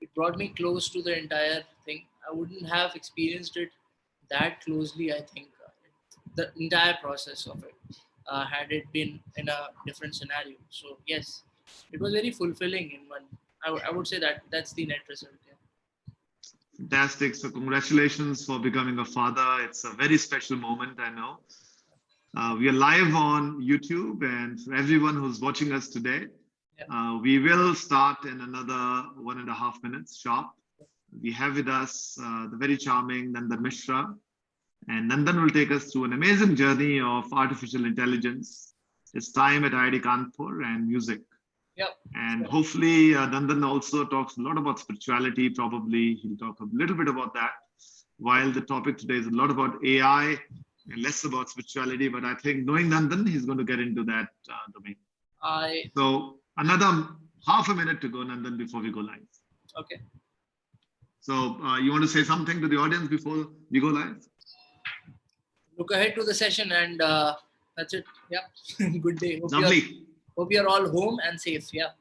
it brought me close to the entire thing. I wouldn't have experienced it that closely, I think, the entire process of it, had it been in a different scenario. So yes, it was very fulfilling in one. I would say that that's the net result. Yeah. Fantastic. So congratulations for becoming a father. It's a very special moment, I know. We are live on YouTube, and for everyone who's watching us today, we will start in another 1.5 minutes sharp. We have with us the very charming Nandan Mishra, and Nandan will take us through an amazing journey of artificial intelligence, his time at IIT Kanpur, and music. Yep. And hopefully Nandan also talks a lot about spirituality. Probably he'll talk a little bit about that, while the topic today is a lot about AI and less about spirituality. But I think knowing Nandan, he's going to get into that domain. So another half a minute to go, Nandan, before we go live. Okay. So you want to say something to the audience before we go live? Look ahead to the session, and that's it. Yeah. Good day. Lovely. Hope you're all home and safe. Yeah.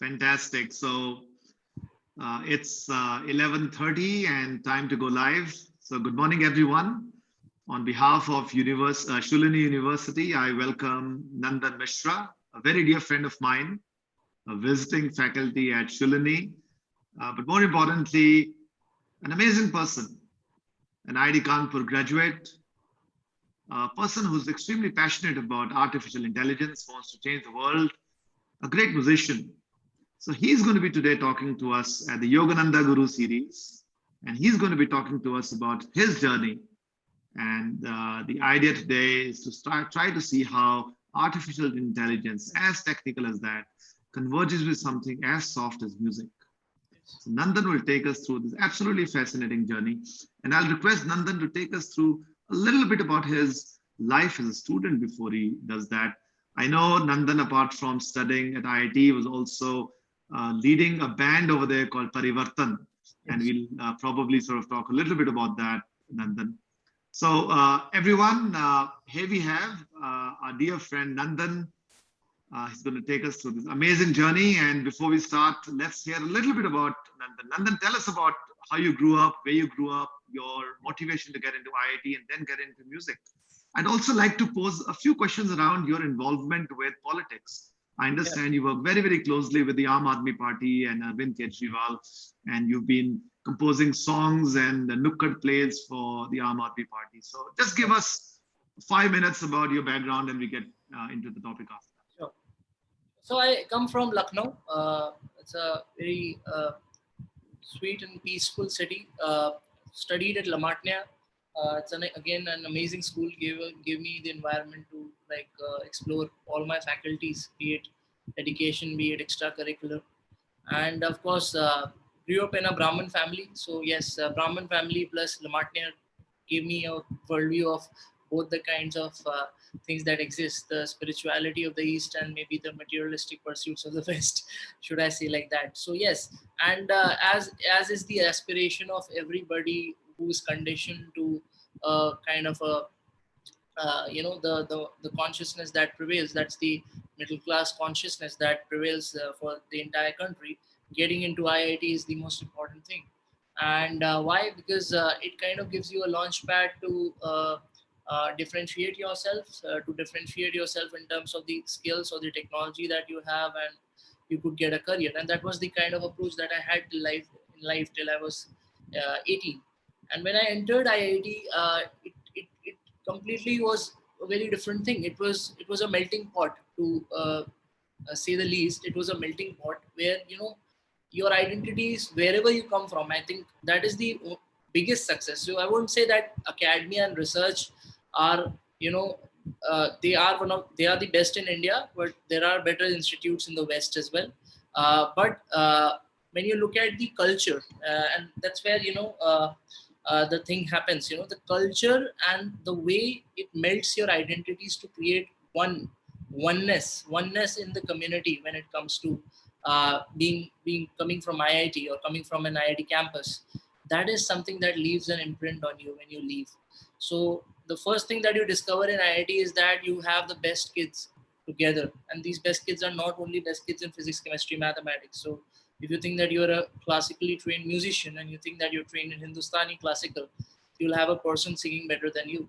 Fantastic. So it's 11:30 and time to go live. So good morning, everyone. On behalf of Shoolini University, I welcome Nandan Mishra, a very dear friend of mine, a visiting faculty at Shoolini, but more importantly, an amazing person, an IIT Kanpur graduate, a person who's extremely passionate about artificial intelligence, wants to change the world, a great musician. So he's going to be today talking to us at the Yogananda Guru series, and he's going to be talking to us about his journey. And the idea today is to try to see how artificial intelligence, as technical as that, converges with something as soft as music. So Nandan will take us through this absolutely fascinating journey. And I'll request Nandan to take us through a little bit about his life as a student before he does that. I know Nandan, apart from studying at IIT, was also leading a band over there called Parivartan. Yes. And we'll probably sort of talk a little bit about that, Nandan. So everyone, here we have our dear friend Nandan. He's going to take us through this amazing journey. And before we start, let's hear a little bit about Nandan. Nandan, tell us about how you grew up, where you grew up, your motivation to get into IIT and then get into music. I'd also like to pose a few questions around your involvement with politics. I understand you work very, very closely with the Aam Aadmi Party and Arvind Kejriwal, and you've been composing songs and nukkad plays for the Aam Aadmi Party. So just give us 5 minutes about your background and we get into the topic after that. Sure. So I come from Lucknow. It's a very sweet and peaceful city. Studied at La Martiniere. It's again an amazing school. Gave me the environment to explore all my faculties, be it education, be it extracurricular, and of course grew up in a Brahmin family. So yes, Brahmin family plus La Martiniere gave me a worldview of both the kinds of things that exist, the spirituality of the East and maybe the materialistic pursuits of the West, should I say like that. So yes, and as is the aspiration of everybody who's conditioned to kind of a the consciousness that prevails, that's the middle class consciousness that prevails for the entire country. Getting into IIT is the most important thing. And why? Because it kind of gives you a launch pad to differentiate yourself, in terms of the skills or the technology that you have, and you could get a career. And that was the kind of approach that I had in life till I was 18. And when I entered IIT, it completely was a very different thing. It was a melting pot, to say the least. It was a melting pot where your identities, wherever you come from. I think that is the biggest success. So I wouldn't say that academia and research are they are the best in India, but there are better institutes in the West as well. But when you look at the culture, and that's where the thing happens. The culture and the way it melts your identities to create oneness in the community when it comes to coming from IIT or coming from an IIT campus. That is something that leaves an imprint on you when you leave. So the first thing that you discover in IIT is that you have the best kids together, and these best kids are not only best kids in physics, chemistry, mathematics. So If you think that you're a classically trained musician and you think that you're trained in Hindustani classical, you'll have a person singing better than you.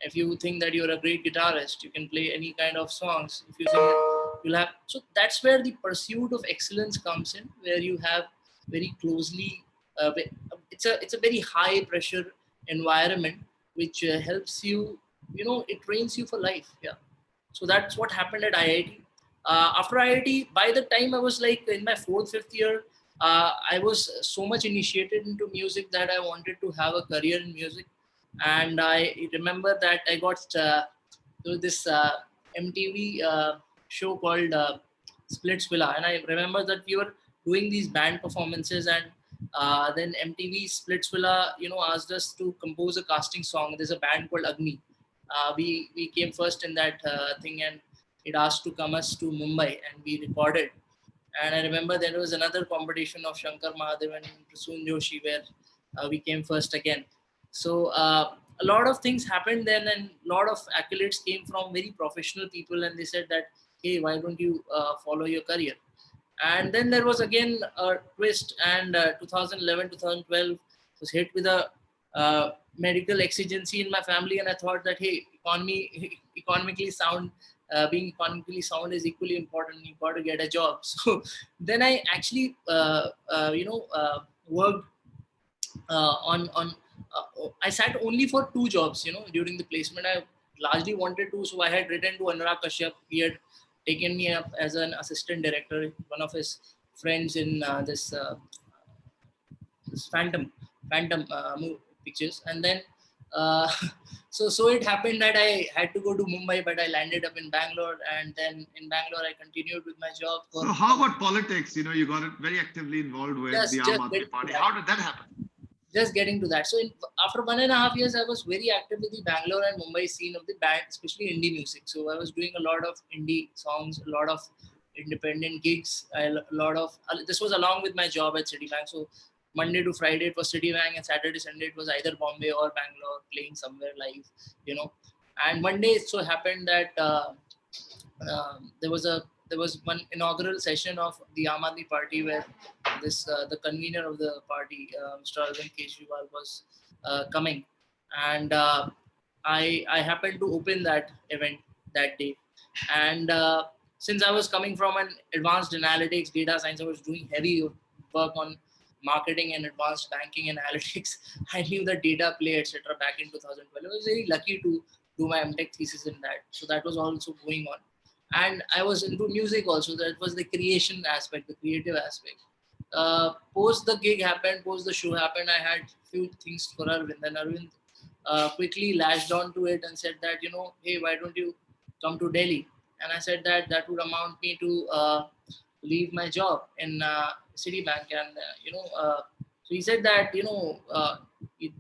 If you think that you're a great guitarist, you can play any kind of songs. If you think that you'll have, so that's where the pursuit of excellence comes in, where you have very closely, it's a very high pressure environment which helps you, it trains you for life. Yeah. So that's what happened at IIT. After IIT, by the time I was like in my fourth, fifth year, I was so much initiated into music that I wanted to have a career in music. And I remember that I got this MTV show called Splitsvilla, and I remember that we were doing these band performances, and then MTV Splitsvilla, asked us to compose a casting song. There's a band called Agni. We came first in that thing, and it asked to come us to Mumbai, and we recorded. And I remember there was another competition of Shankar Mahadevan and Prasoon Joshi where we came first again. So a lot of things happened then, and a lot of accolades came from very professional people, and they said that, hey, why don't you follow your career? And then there was again a twist, and 2011, 2012 was hit with a medical exigency in my family, and I thought that, hey, economically sound, being economically sound is equally important. You got to get a job. So then I actually, worked on. I sat only for 2 jobs, during the placement. I largely wanted to, so I had written to Anurag Kashyap. He had taken me up as an assistant director. One of his friends in this Phantom pictures, and then uh, so it happened that I had to go to Mumbai, but I landed up in Bangalore, and then in Bangalore I continued with my job for. So how about politics? You got it very actively involved with the Aam Aadmi Party. How did that happen? Just getting to that. So after 1.5 years, I was very active with the Bangalore and Mumbai scene of the band, especially indie music. So I was doing a lot of indie songs, a lot of independent gigs, a lot of. This was along with my job at Citibank. So Monday to Friday it was Citibank, and Saturday Sunday it was either Bombay or Bangalore playing somewhere live. And one day it so happened that there was one inaugural session of the Aam Aadmi Party where the convener of the party, Mr. Arvind Kejriwal, was coming, and I happened to open that event that day, and since I was coming from an advanced analytics, data science, I was doing heavy work on marketing and advanced banking analytics. I knew the data play, etc. back in 2012. I was very lucky to do my MTech thesis in that, so that was also going on, and I was into music also. That was the creation aspect, the creative aspect. Post the gig happened, post the show happened, I had few things for Arvind, and Arvind quickly lashed on to it and said that, hey, why don't you come to Delhi? And I said that that would amount me to leave my job in Citibank, and so he said that, it,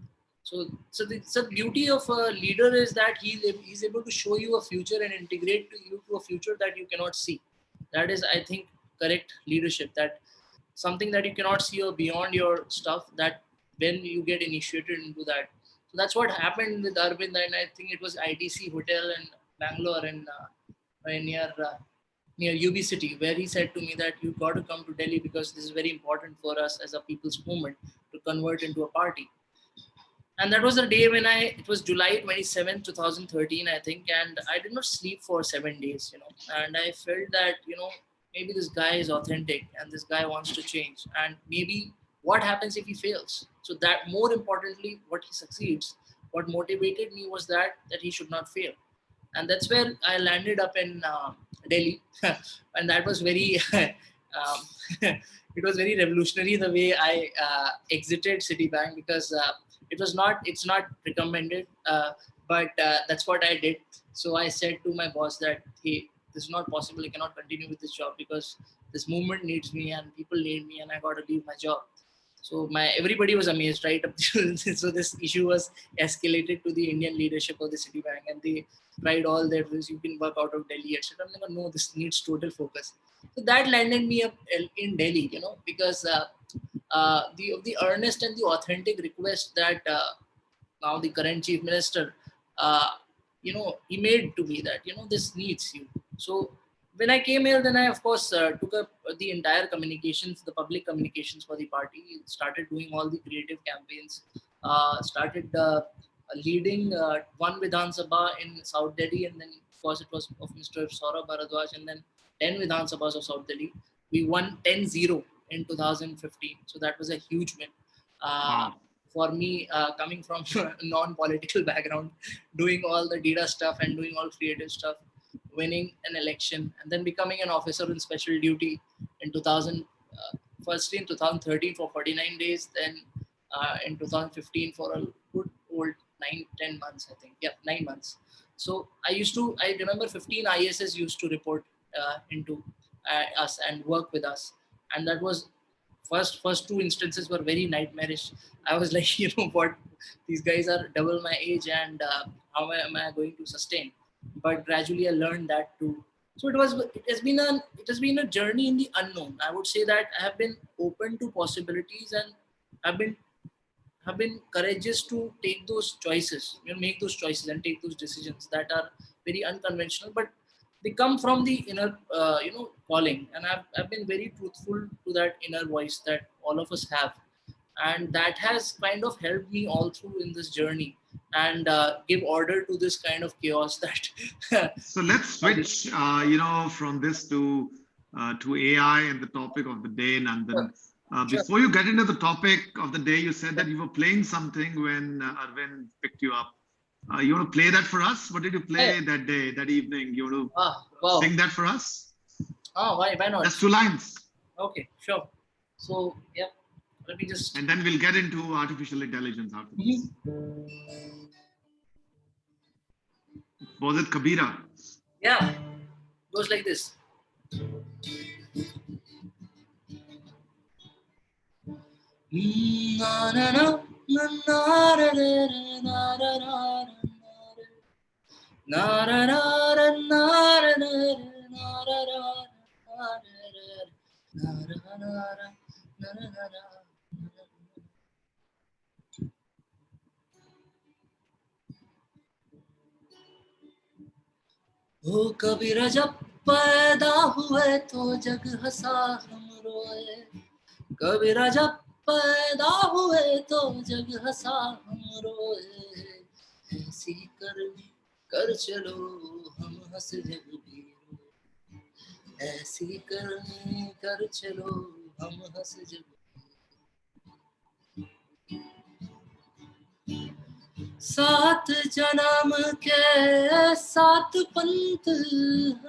so the beauty of a leader is that he's able to show you a future and integrate you to a future that you cannot see. That is, I think, correct leadership. That something that you cannot see or beyond your stuff, that when you get initiated into that. So that's what happened with Arvind, and I think it was ITC Hotel in Bangalore, and near UB City, where he said to me that you've got to come to Delhi because this is very important for us as a people's movement to convert into a party. And that was the day when it was July 27th, 2013, I think, and I did not sleep for 7 days, and I felt that, maybe this guy is authentic and this guy wants to change, and maybe what happens if he fails? So that, more importantly, what he succeeds, what motivated me was that he should not fail. And that's where I landed up in Delhi, and that was very, it was very revolutionary the way I exited Citibank, because it's not recommended, but that's what I did. So I said to my boss that, hey, this is not possible. I cannot continue with this job because this movement needs me and people need me, and I got to leave my job. So everybody was amazed, right? So this issue was escalated to the Indian leadership of the Citibank, and they tried all their ways. You can work out of Delhi, etc. I'm like, no, this needs total focus. So that landed me up in Delhi, because the earnest and the authentic request that now the current chief minister, he made to me that, this needs you. So when I came here, then I of course took up the entire communications, the public communications for the party. Started doing all the creative campaigns. Started leading one Vidhan Sabha in South Delhi, and then of course it was of Mr. Saurabh Bharadwaj, and then 10 Vidhan Sabhas of South Delhi. We won 10-0 in 2015, so that was a huge win. Wow. For me, coming from a non-political background, doing all the data stuff and doing all creative stuff, winning an election, and then becoming an officer in special duty in 2000. Firstly in 2013 for 49 days, then in 2015 for a good old 9-10 months, I think. Yeah, 9 months. So I remember 15 ISS used to report into us and work with us, and that was first two instances were very nightmarish. I was like, what, these guys are double my age, and how am I going to sustain? But gradually I learned that too. So it has been a journey in the unknown. I would say that I have been open to possibilities, and have been have been courageous to take those choices, make those choices and take those decisions that are very unconventional, but they come from the inner, calling. And I've been very truthful to that inner voice that all of us have. And that has kind of helped me all through in this journey, and give order to this kind of chaos that. So let's switch, from this to AI and the topic of the day, Sure, Nandan. sure. Before you get into the topic of the day, you said that you were playing something when Arvind picked you up. You want to play that for us? What did you Yeah. play that day, that evening? You want to Wow. sing that for us? Why not? Just 2 lines. Okay, sure. So yeah, let me just. And then we'll get into artificial intelligence after this. Was it Kabira? Yeah, goes like this. Na na na na na ra ra ra na ra ra na ra ra ra na ra ra na ra ra na ra ra na ra ra. ओ कबीर जब पैदा हुए तो जग हंसा हम रोए, कबीर जब पैदा हुए तो जग हंसा हम रोए, ऐसी करनी कर चलो हम हंस जग भी रोए, ऐसी करनी कर चलो हम हंस जग। सात जन्म के सात पंथ हैं,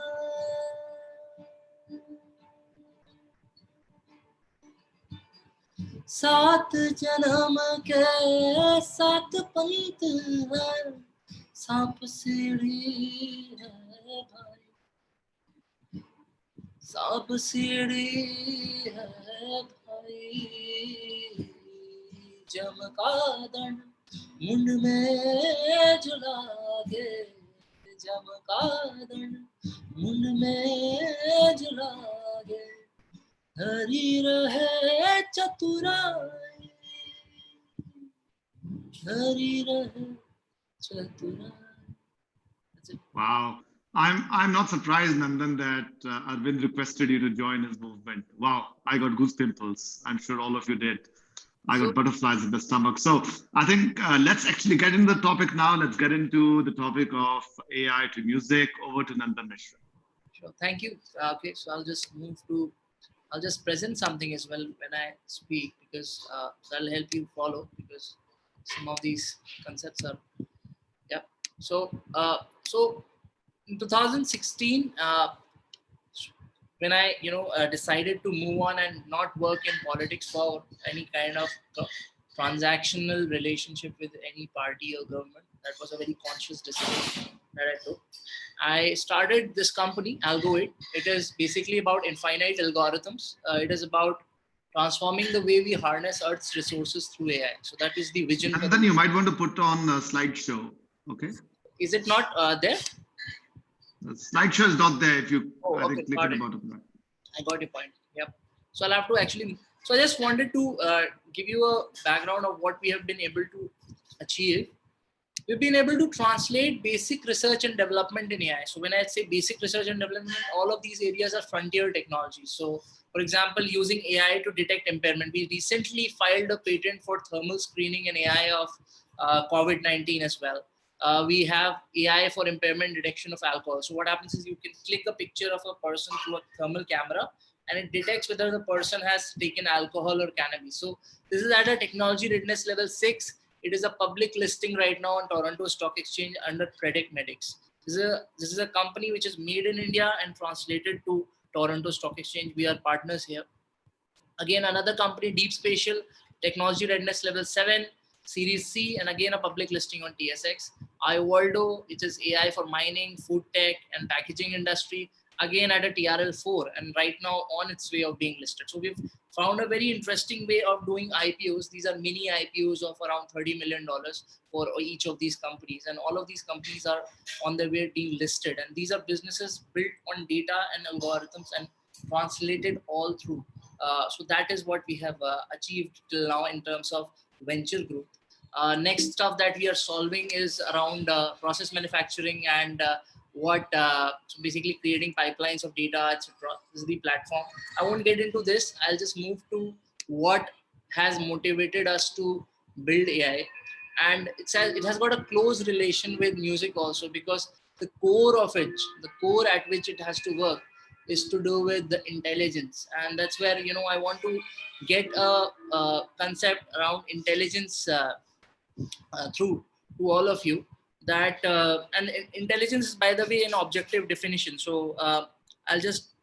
सात जन्म के सात पंथ हैं, सांप सीढ़ी है भाई, सांप सीढ़ी है भाई, जम का दंड मुंड में झुला दे, जम का दंड मुंड में झुला दे, हरी रहे चतुराई, हरी रहे चतुराई. Wow. I'm not surprised, Nandan, that Arvind requested you to join his movement. Wow, I got goose pimples. I'm sure all of you did. I got butterflies in the stomach. So I think let's actually get into the topic now. Let's get into the topic of AI to music. Over to Nandan Mishra. Sure. Thank you. Okay, so I'll just present something as well when I speak, because that'll help you follow, because some of these concepts are, yeah. So in 2016, when I decided to move on and not work in politics for any kind of transactional relationship with any party or government. That was a very conscious decision that I took. I started this company, Algoit. It is basically about infinite algorithms. It is about transforming the way we harness Earth's resources through AI. So that is the vision. Nandan, you might want to put on a slideshow. Okay. Is it not there? The slideshow is not there. If you I think click on the bottom. I got your point. Yep. So I'll have to actually. So I just wanted to give you a background of what we have been able to achieve we've been able to translate basic research and development in AI. So when I say basic research and development, all of these areas are frontier technologies. So for example, using AI to detect impairment. We recently filed a patent for thermal screening and AI of COVID-19 as well. We have AI for impairment detection of alcohol. So what happens is you can click a picture of a person through a thermal camera and it detects whether the person has taken alcohol or cannabis. So this is at a technology readiness level 6. It is a public listing right now on Toronto Stock Exchange under Predict Medics. This is a company which is made in India and translated to Toronto Stock Exchange. We are partners here. Again, another company, Deep Spatial, technology readiness level 7, Series C, and again a public listing on TSX. iWorldo, which is AI for mining, food tech, and packaging industry, again at a TRL 4, and right now on its way of being listed. So we've found a very interesting way of doing IPOs. These are mini IPOs of around $30 million for each of these companies, and all of these companies are on their way being listed. And these are businesses built on data and algorithms and translated all through. So that is what we have achieved till now in terms of venture growth. Next stuff that we are solving is around process manufacturing and so basically creating pipelines of data, etc. This is the platform. I won't get into this. I'll just move to what has motivated us to build AI. And it has got a close relation with music also, because the core of it, the core at which it has to work, is to do with the intelligence. And that's where I want to get a concept around intelligence through to all of you, that and intelligence is, by the way, an objective definition. So I'll just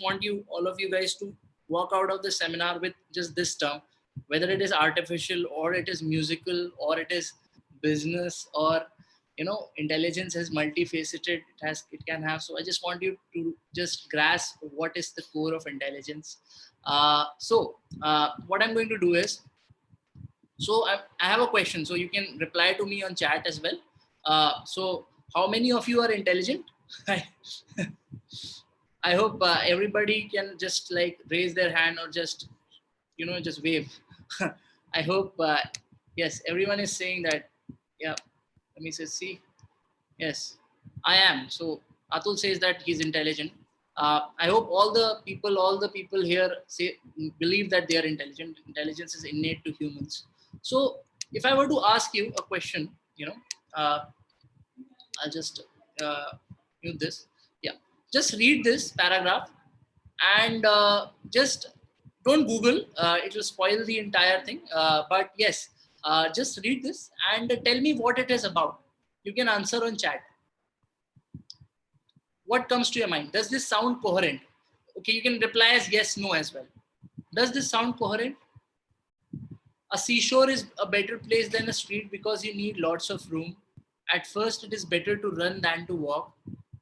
want you, all of you guys, to walk out of the seminar with just this term, whether it is artificial or it is musical or it is business, or intelligence is multifaceted. It can have. So I just want you to just grasp what is the core of intelligence. What I'm going to do is, so I have a question, so you can reply to me on chat as well. So how many of you are intelligent? I hope everybody can just like raise their hand or just just wave. I hope yes, everyone is saying that. Yeah, let me say, see. Yes, I am. So Atul says that he's intelligent. I hope all the people here believe that they are intelligent. Intelligence is innate to humans. So if I were to ask you a question, I'll just mute this. Yeah, just read this paragraph and just don't Google. It will spoil the entire thing. But yes, just read this and tell me what it is about. You can answer on chat. What comes to your mind? Does this sound coherent? Okay, you can reply as yes, no as well. Does this sound coherent? A seashore is a better place than a street because you need lots of room. At first, it is better to run than to walk.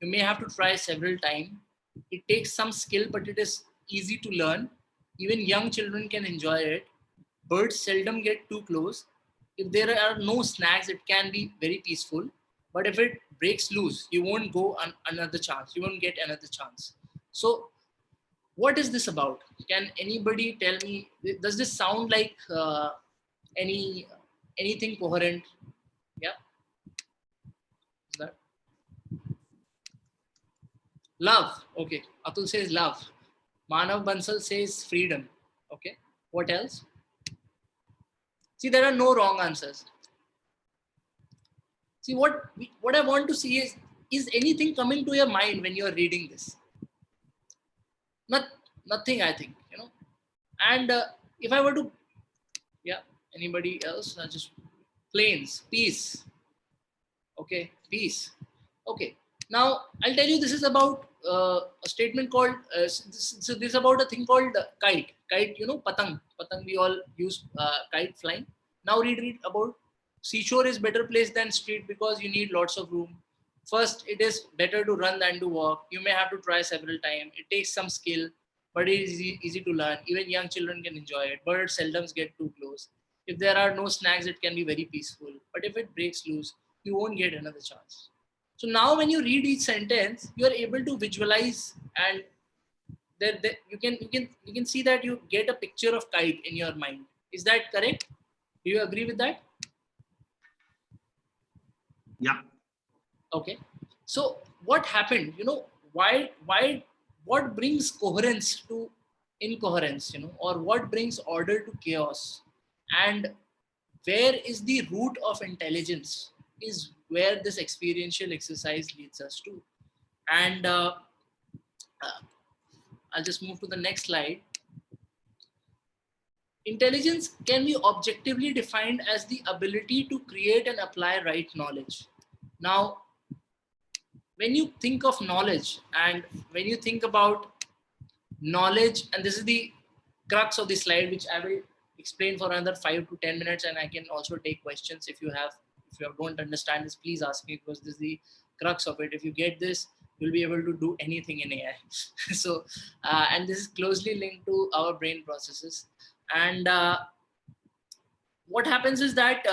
You may have to try several times. It takes some skill, but it is easy to learn. Even young children can enjoy it. Birds seldom get too close. If there are no snacks, it can be very peaceful. But if it breaks loose, you won't go another chance. You won't get another chance. So what is this about? Can anybody tell me? Does this sound like anything coherent? Yeah. Is that love? Okay. Atul says love. Manav Bansal says freedom. Okay. What else? See, there are no wrong answers. See, what I want to see is anything coming to your mind when you are reading this? Nothing, I think, And if I were to, yeah, anybody else? Just planes, peace. Okay, peace. Okay. Now I'll tell you, this is about a statement called. So this is about a thing called kite. Kite, patang. Patang. We all use kite flying. Now read about seashore is better place than street because you need lots of room. First, it is better to run than to walk. You may have to try several times. It takes some skill, but it is easy to learn. Even young children can enjoy it. Birds seldom get too close. If there are no snacks, it can be very peaceful. But if it breaks loose, you won't get another chance. So now when you read each sentence, you are able to visualize, and you can see that you get a picture of kite in your mind. Is that correct? Do you agree with that? Yeah. Okay. So what happened? What brings coherence to incoherence? Or what brings order to chaos? And where is the root of intelligence? Is where this experiential exercise leads us to. And uh, I'll just move to the next slide. Intelligence can be objectively defined as the ability to create and apply right knowledge. Now, when you think of knowledge and when you think about knowledge, and this is the crux of the slide, which I will explain for another 5 to 10 minutes, and I can also take questions if you don't understand this, please ask me, because this is the crux of it. If you get this, you'll be able to do anything in AI. So, and this is closely linked to our brain processes. And what happens is that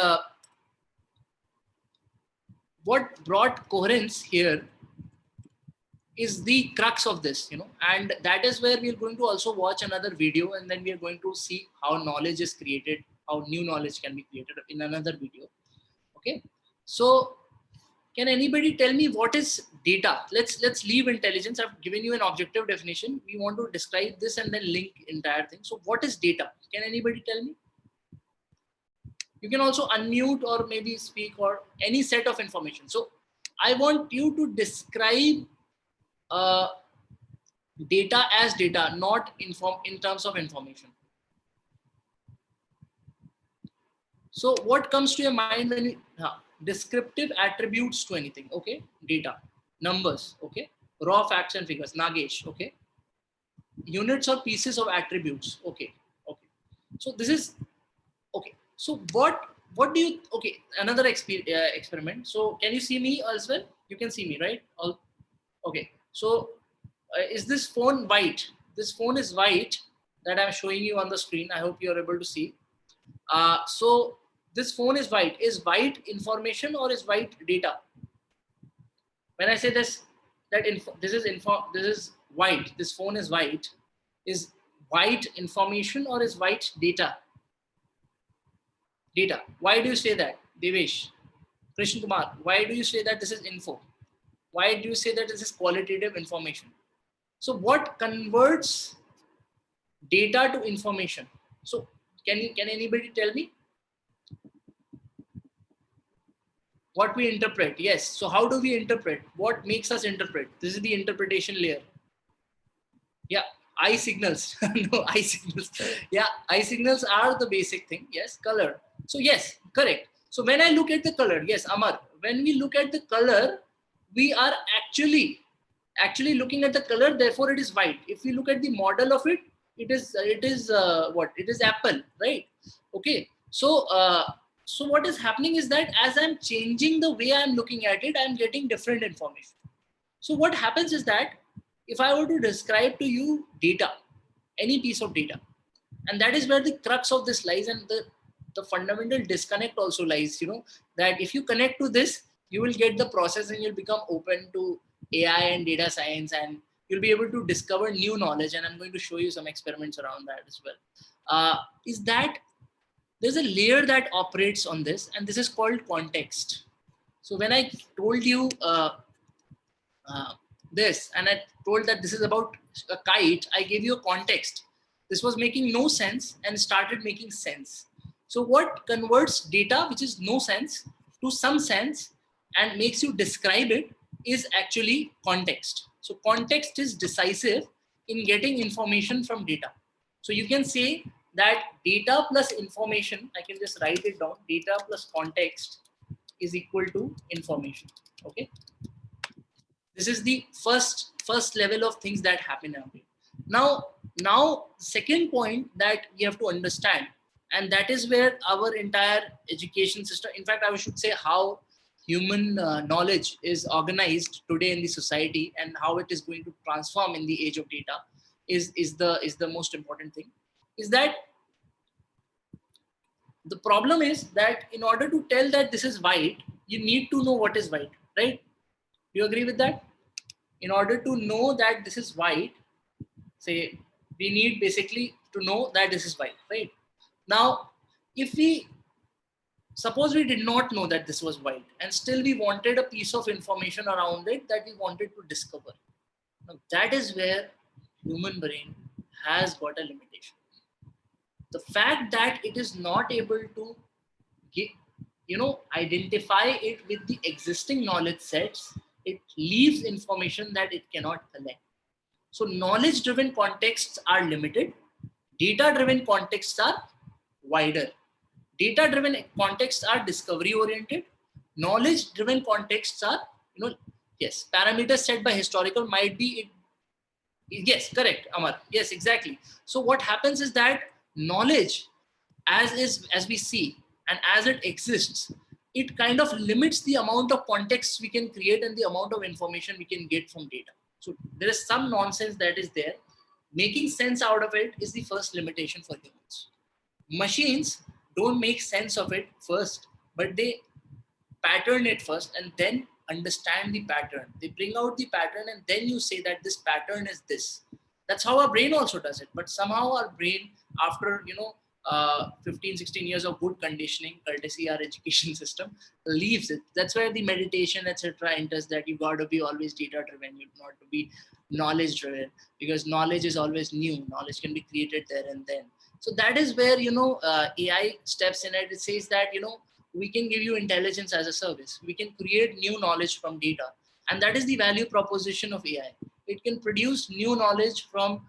what brought coherence here is the crux of this, and that is where we're going to also watch another video, and then we are going to see how knowledge is created, how new knowledge can be created in another video. Okay, so can anybody tell me what is data? Let's leave intelligence. I've given you an objective definition. We want to describe this and then link entire thing. So what is data? Can anybody tell me? You can also unmute or maybe speak, or any set of information. So I want you to describe data as data, not in terms of information. So what comes to your mind when you descriptive attributes to anything? Okay, data, numbers, okay, raw facts and figures, Nagesh, okay, units or pieces of attributes, okay, okay. So this is okay. So what do you, okay, another experiment. So can you see me as well? You can see me, right? All okay. So is this phone white? This phone is white that I'm showing you on the screen. I hope you're able to see. So this phone is white. Is white information or is white data? When I say this, this is white. This phone is white. Is white information or is white data? Data. Why do you say that, Devesh? Krishna Kumar, why do you say that this is info? Why do you say that this is qualitative information? So what converts data to information? So can anybody tell me what we interpret? Yes. So how do we interpret? What makes us interpret? This is the interpretation layer. Yeah, eye signals. No, eye signals. Yeah, eye signals are the basic thing. Yes, color. So yes, correct. So when I look at the color, yes, Amar, when we look at the color, we are actually looking at the color, therefore it is white. If we look at the model of it, it is what? It is apple, right? Okay. So so what is happening is that as I'm changing the way I'm looking at it, I'm getting different information. So what happens is that if I were to describe to you data, any piece of data, and that is where the crux of this lies, and the fundamental disconnect also lies, that if you connect to this, you will get the process and you'll become open to AI and data science, and you'll be able to discover new knowledge. And I'm going to show you some experiments around that as well. Is that there's a layer that operates on this, and this is called context. So when I told you uh, this, and I told that this is about a kite, I gave you a context. This was making no sense and started making sense. So what converts data, which is no sense, to some sense and makes you describe it is actually context. So context is decisive in getting information from data. So you can say that data plus information, I can just write it down, data plus context is equal to information. Okay. This is the first level of things that happen now second point that we have to understand, and that is where our entire education system, in fact I should say how human knowledge is organized today in the society and how it is going to transform in the age of data is the most important thing. Is that the problem is that in order to tell that this is white, you need to know what is white, right? Do you agree with that? In order to know that this is white, say we need basically to know that this is white, right? Now, if we Suppose we did not know that this was white, and still we wanted a piece of information around it that we wanted to discover. Now that is where human brain has got a limitation. The fact that it is not able to get, identify it with the existing knowledge sets, it leaves information that it cannot collect. So knowledge driven contexts are limited, data driven contexts are wider. Data driven contexts are discovery oriented, knowledge driven contexts are, yes, parameters set by historical might be it. Yes, correct, Amar. Yes, exactly. So what happens is that knowledge, as we see and as it exists, it kind of limits the amount of context we can create and the amount of information we can get from data. So there is some nonsense that is there. Making sense out of it is the first limitation for humans. Machines don't make sense of it first, but they pattern it first and then understand the pattern. They bring out the pattern and then you say that this pattern is this. That's how our brain also does it. But somehow our brain, after 15, 16 years of good conditioning, courtesy our education system, leaves it. That's where the meditation, etc., enters, that you got to be always data driven, you not to be knowledge driven, because knowledge is always new. Knowledge can be created there and then. So that is where AI steps in it. It says that we can give you intelligence as a service. We can create new knowledge from data. And that is the value proposition of AI. It can produce new knowledge from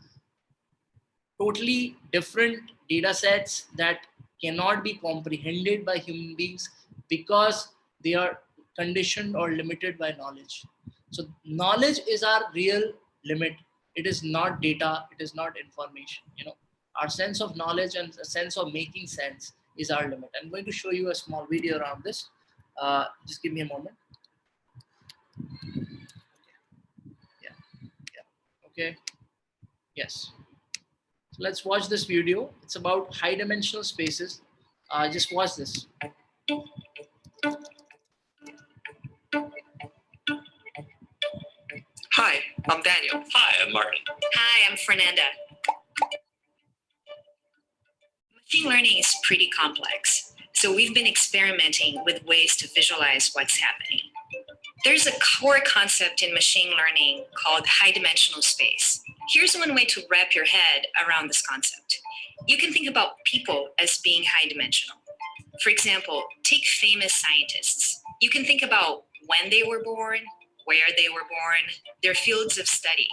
totally different data sets that cannot be comprehended by human beings because they are conditioned or limited by knowledge. So knowledge is our real limit. It is not data. It is not information. Our sense of knowledge and a sense of making sense is our limit. I'm going to show you a small video around this. Just give me a moment. Yeah, yeah. Okay. Yes. So let's watch this video. It's about high dimensional spaces. Just watch this. Hi, I'm Daniel. Hi, I'm Martin. Hi, I'm Fernanda. Machine learning is pretty complex, so we've been experimenting with ways to visualize what's happening. There's a core concept in machine learning called high dimensional space. Here's one way to wrap your head around this concept. You can think about people as being high dimensional. For example, take famous scientists. You can think about when they were born, where they were born, their fields of study.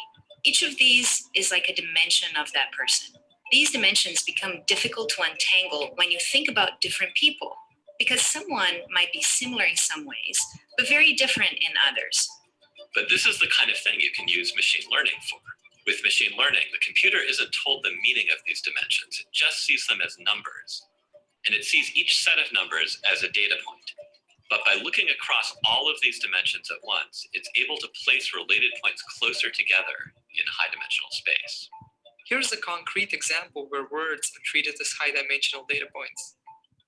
Each of these is like a dimension of that person. These dimensions become difficult to untangle when you think about different people, because someone might be similar in some ways, but very different in others. But this is the kind of thing you can use machine learning for. With machine learning, the computer isn't told the meaning of these dimensions, it just sees them as numbers. And it sees each set of numbers as a data point. But by looking across all of these dimensions at once, it's able to place related points closer together in high dimensional space. Here's a concrete example where words are treated as high-dimensional data points.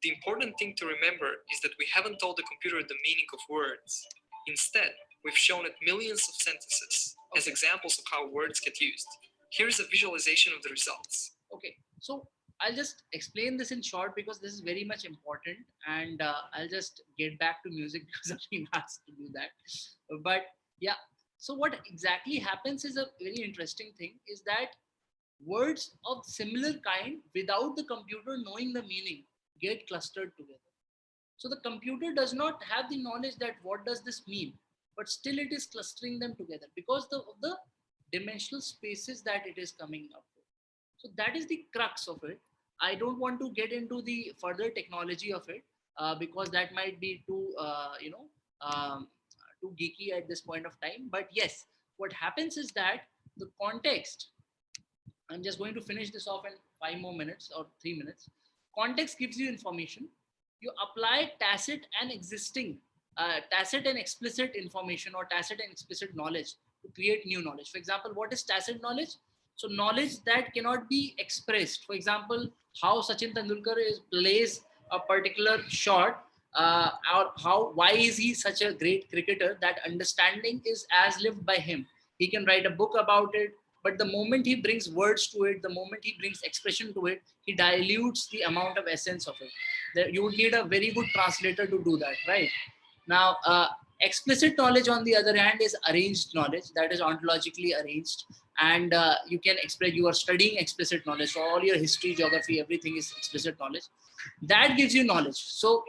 The important thing to remember is that we haven't told the computer the meaning of words. Instead, we've shown it millions of sentences as examples of how words get used. Here's a visualization of the results. Okay, so I'll just explain this in short because this is very much important, and I'll just get back to music because I've been asked to do that. But yeah, so what exactly happens is a very interesting thing is that words of similar kind without the computer knowing the meaning get clustered together. So the computer does not have the knowledge that what does this mean, but still it is clustering them together because of the dimensional spaces that it is coming up with. So that is the crux of it. I don't want to get into the further technology of it because that might be too, too geeky at this point of time. But yes, what happens is that the context, I'm just going to finish this off in 5 more minutes or 3 minutes. Context gives you information. You apply tacit and explicit information or tacit and explicit knowledge to create new knowledge. For example, what is tacit knowledge? So knowledge that cannot be expressed. For example, how Sachin Tendulkar plays a particular shot, or why is he such a great cricketer? That understanding is as lived by him. He can write a book about it, but the moment he brings words to it, the moment he brings expression to it, he dilutes the amount of essence of it. You would need a very good translator to do that, right? Now, explicit knowledge, on the other hand, is arranged knowledge that is ontologically arranged, and you can express. You are studying explicit knowledge, so all your history, geography, everything is explicit knowledge. That gives you knowledge. So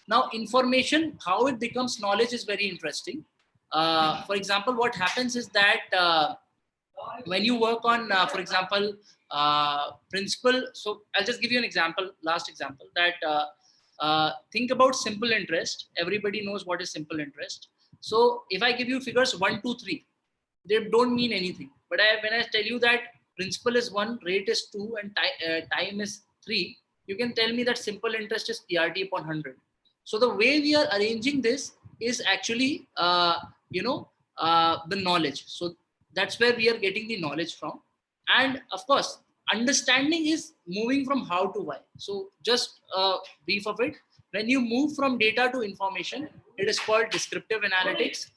now, information, how it becomes knowledge, is very interesting. For example, what happens is that when you work on, for example, principle. So I'll just give you an example, last example, that think about simple interest. Everybody knows what is simple interest. So if I give you figures 1, 2, 3, they don't mean anything. But when I tell you that principal is 1, rate is 2, and time is 3, you can tell me that simple interest is PRT upon 100. So the way we are arranging this is actually, the knowledge. So that's where we are getting the knowledge from. And of course, understanding is moving from how to why. So just a brief of it. When you move from data to information, it is called descriptive analytics.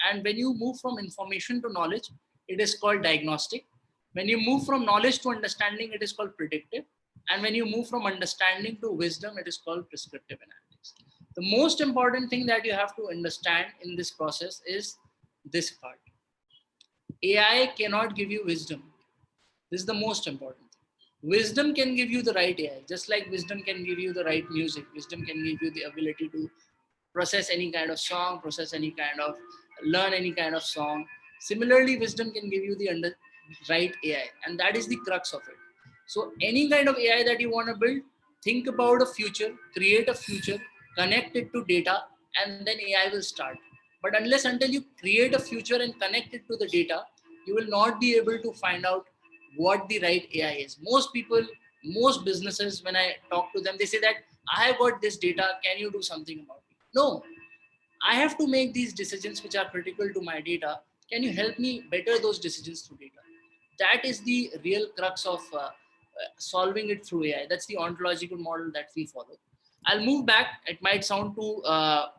And when you move from information to knowledge, it is called diagnostic. When you move from knowledge to understanding, it is called predictive. And when you move from understanding to wisdom, it is called prescriptive analytics. The most important thing that you have to understand in this process is this part. AI cannot give you wisdom. This is the most important thing. Wisdom can give you the right AI, just like wisdom can give you the right music. Wisdom can give you the ability to process any kind of song, learn any kind of song. Similarly, wisdom can give you the right AI, and that is the crux of it. So any kind of AI that you want to build, think about a future, create a future, connect it to data, and then AI will start. But unless until you create a future and connect it to the data, you will not be able to find out what the right AI is. Most people, most businesses, when I talk to them, they say that I have got this data, can you do something about it? No, I have to make these decisions which are critical to my data. Can you help me better those decisions through data? That is the real crux of solving it through AI. That's the ontological model that we follow. I'll move back. It might sound too, I'll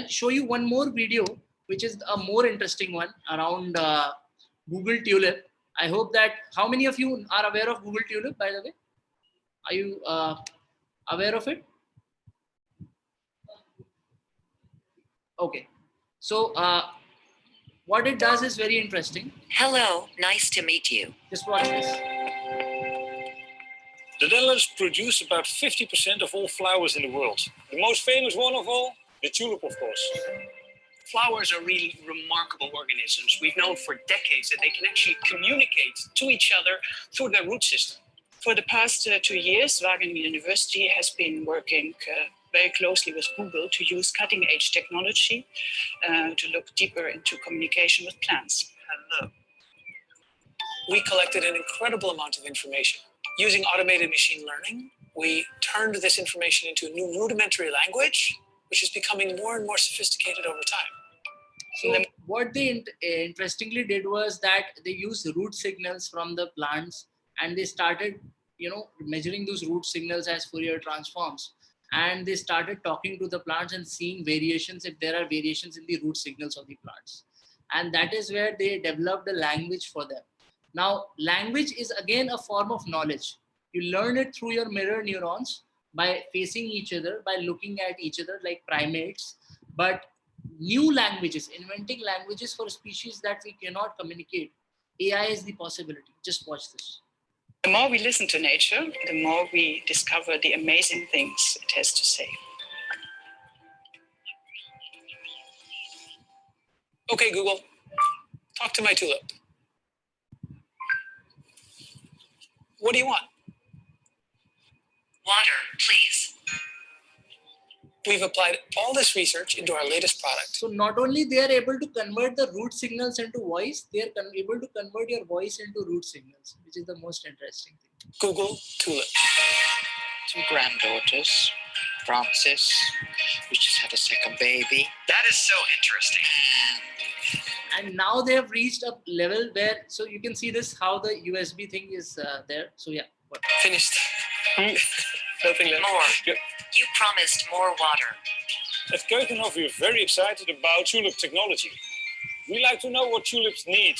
show you one more video, which is a more interesting one around Google Tulip. I hope that, how many of you are aware of Google Tulip, by the way? Are you aware of it? Okay. So what it does is very interesting. Hello, nice to meet you. Just watch this. The Netherlands produce about 50% of all flowers in the world. The most famous one of all, the tulip, of course. Flowers are really remarkable organisms. We've known for decades that they can actually communicate to each other through their root system. For the past 2 years, Wageningen University has been working very closely with Google to use cutting-edge technology to look deeper into communication with plants. Hello. We collected an incredible amount of information. Using automated machine learning, we turned this information into a new rudimentary language, which is becoming more and more sophisticated over time. So what they interestingly did was that they used root signals from the plants, and they started, measuring those root signals as Fourier transforms. And they started talking to the plants and seeing variations, if there are variations in the root signals of the plants. And that is where they developed a language for them. Now, language is again a form of knowledge. You learn it through your mirror neurons by facing each other, by looking at each other like primates. But new languages, inventing languages for species that we cannot communicate, AI is the possibility. Just watch this. The more we listen to nature, the more we discover the amazing things it has to say. Okay, Google, talk to my tulip. What do you want? Water, please. We've applied all this research into our latest product. So not only they are able to convert the root signals into voice, they are able to convert your voice into root signals, which is the most interesting thing. Google Tulip. 2 granddaughters, Frances, who just had a second baby. That is so interesting. And now they have reached a level where, so you can see this, how the USB thing is there. So yeah. What? Finished. Nothing left. More. Yep. You promised more water. At Keukenhof, we're very excited about tulip technology. We like to know what tulips need,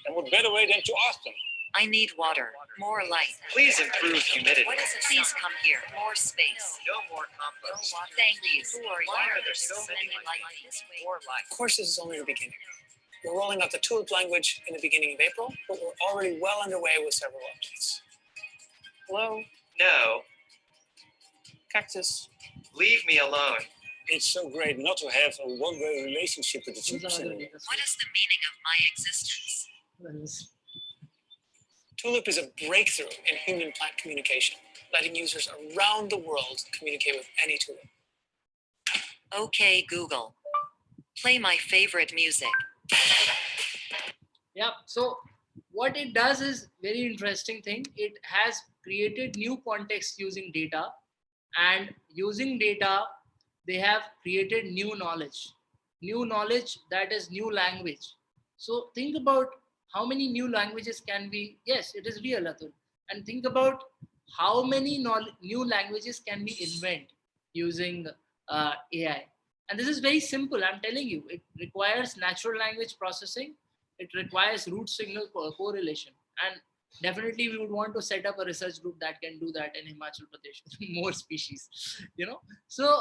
and what better way than to ask them. I need water. More light. Please improve humidity. What is it? Please come here. More space. No more compost. No water. Thank you. Who are you? Why are there so many lights this way? More light. Of course, this is only the beginning. We're rolling out the Tulip language in the beginning of April, but we're already well underway with several updates. Hello? No. Cactus. Leave me alone. It's so great not to have a one-way relationship with the Those chips are the anymore. What is the meaning of my existence? data. Tulip is a breakthrough in human-plant communication, letting users around the world communicate with any tulip. Okay, Google. Play my favorite music. Yeah, so what it does is very interesting thing. It has created new context using data, and using data they have created new knowledge that is new language. So think about how many new languages can be, yes, it is real, Atul. And think about how many new languages can we invent using AI. And this is very simple, I'm telling you. It requires natural language processing. It requires root signal correlation. And definitely we would want to set up a research group that can do that in Himachal Pradesh with more species, you know. So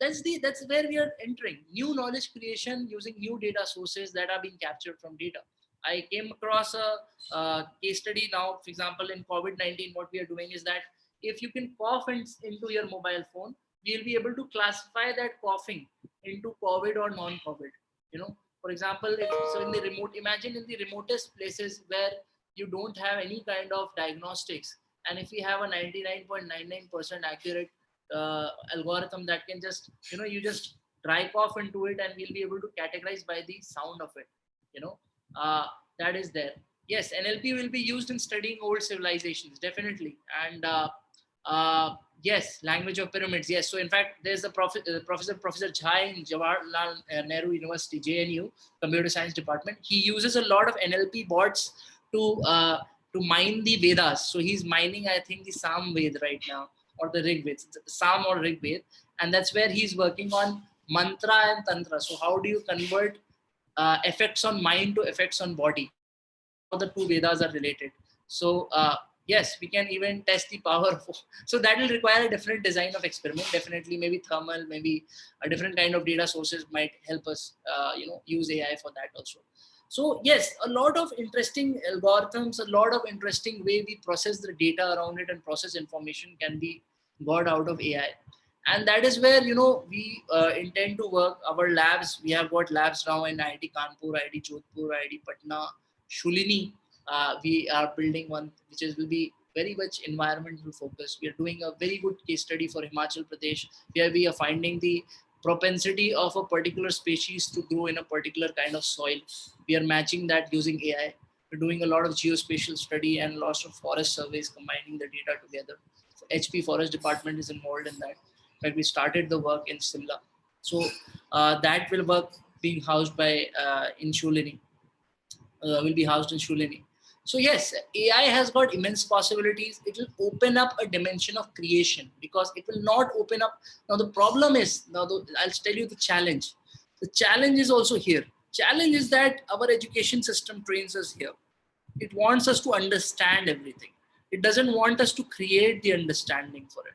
that's where we are entering new knowledge creation using new data sources that are being captured from data. I came across a case study now, for example, in COVID-19. What we are doing is that if you can cough into your mobile phone, we'll be able to classify that coughing into COVID or non-COVID. You know, for example, in the remote, imagine in the remotest places where you don't have any kind of diagnostics, and if we have a 99.99% accurate algorithm that can just, you know, you just dry cough into it and we'll be able to categorize by the sound of it, you know, that is there. Yes, NLP will be used in studying old civilizations, definitely. And yes, language of pyramids. Yes. So in fact, there's a Professor Jha in Jawaharlal Nehru University, JNU, Computer Science Department. He uses a lot of NLP bots to mine the Vedas. So he's mining, I think, the Sam Ved right now, or the Rig Ved, Sam or Rig Ved, and that's where he's working on mantra and tantra. So how do you convert effects on mind to effects on body? How the two Vedas are related. So yes, we can even test the power of, so that will require a different design of experiment. Definitely, maybe thermal, maybe a different kind of data sources might help us, you know, use AI for that also. So yes, a lot of interesting algorithms, a lot of interesting way we process the data around it and process information can be got out of AI. And that is where, you know, we intend to work. Our labs, we have got labs now in IIT Kanpur, IIT Jodhpur, IIT Patna, Shoolini. We are building one which will be very much environmental focused. We are doing a very good case study for Himachal Pradesh, where we are finding the propensity of a particular species to grow in a particular kind of soil. We are matching that using AI. We're doing a lot of geospatial study and lots of forest surveys, combining the data together. So HP Forest Department is involved in that. But we started the work in Simla. So that will work being housed by in Shoolini. Will be housed in Shoolini. So yes, AI has got immense possibilities. It will open up a dimension of creation, because it will not open up. Now the problem is, I'll tell you the challenge. The challenge is also here. Challenge is that our education system trains us here. It wants us to understand everything. It doesn't want us to create the understanding for it.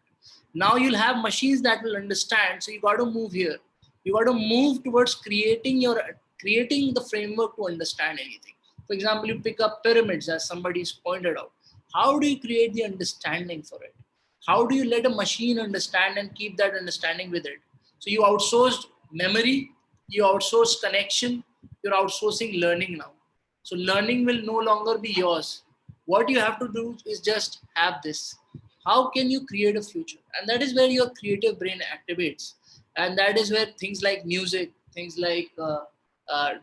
Now you'll have machines that will understand. So you got to move here. You got to move towards creating the framework to understand anything. For example, you pick up pyramids, as somebody's pointed out. How do you create the understanding for it? How do you let a machine understand and keep that understanding with it? So you outsourced memory, you outsource connection, you're outsourcing learning now. So learning will no longer be yours. What you have to do is just have this. How can you create a future? And that is where your creative brain activates. And that is where things like music, things like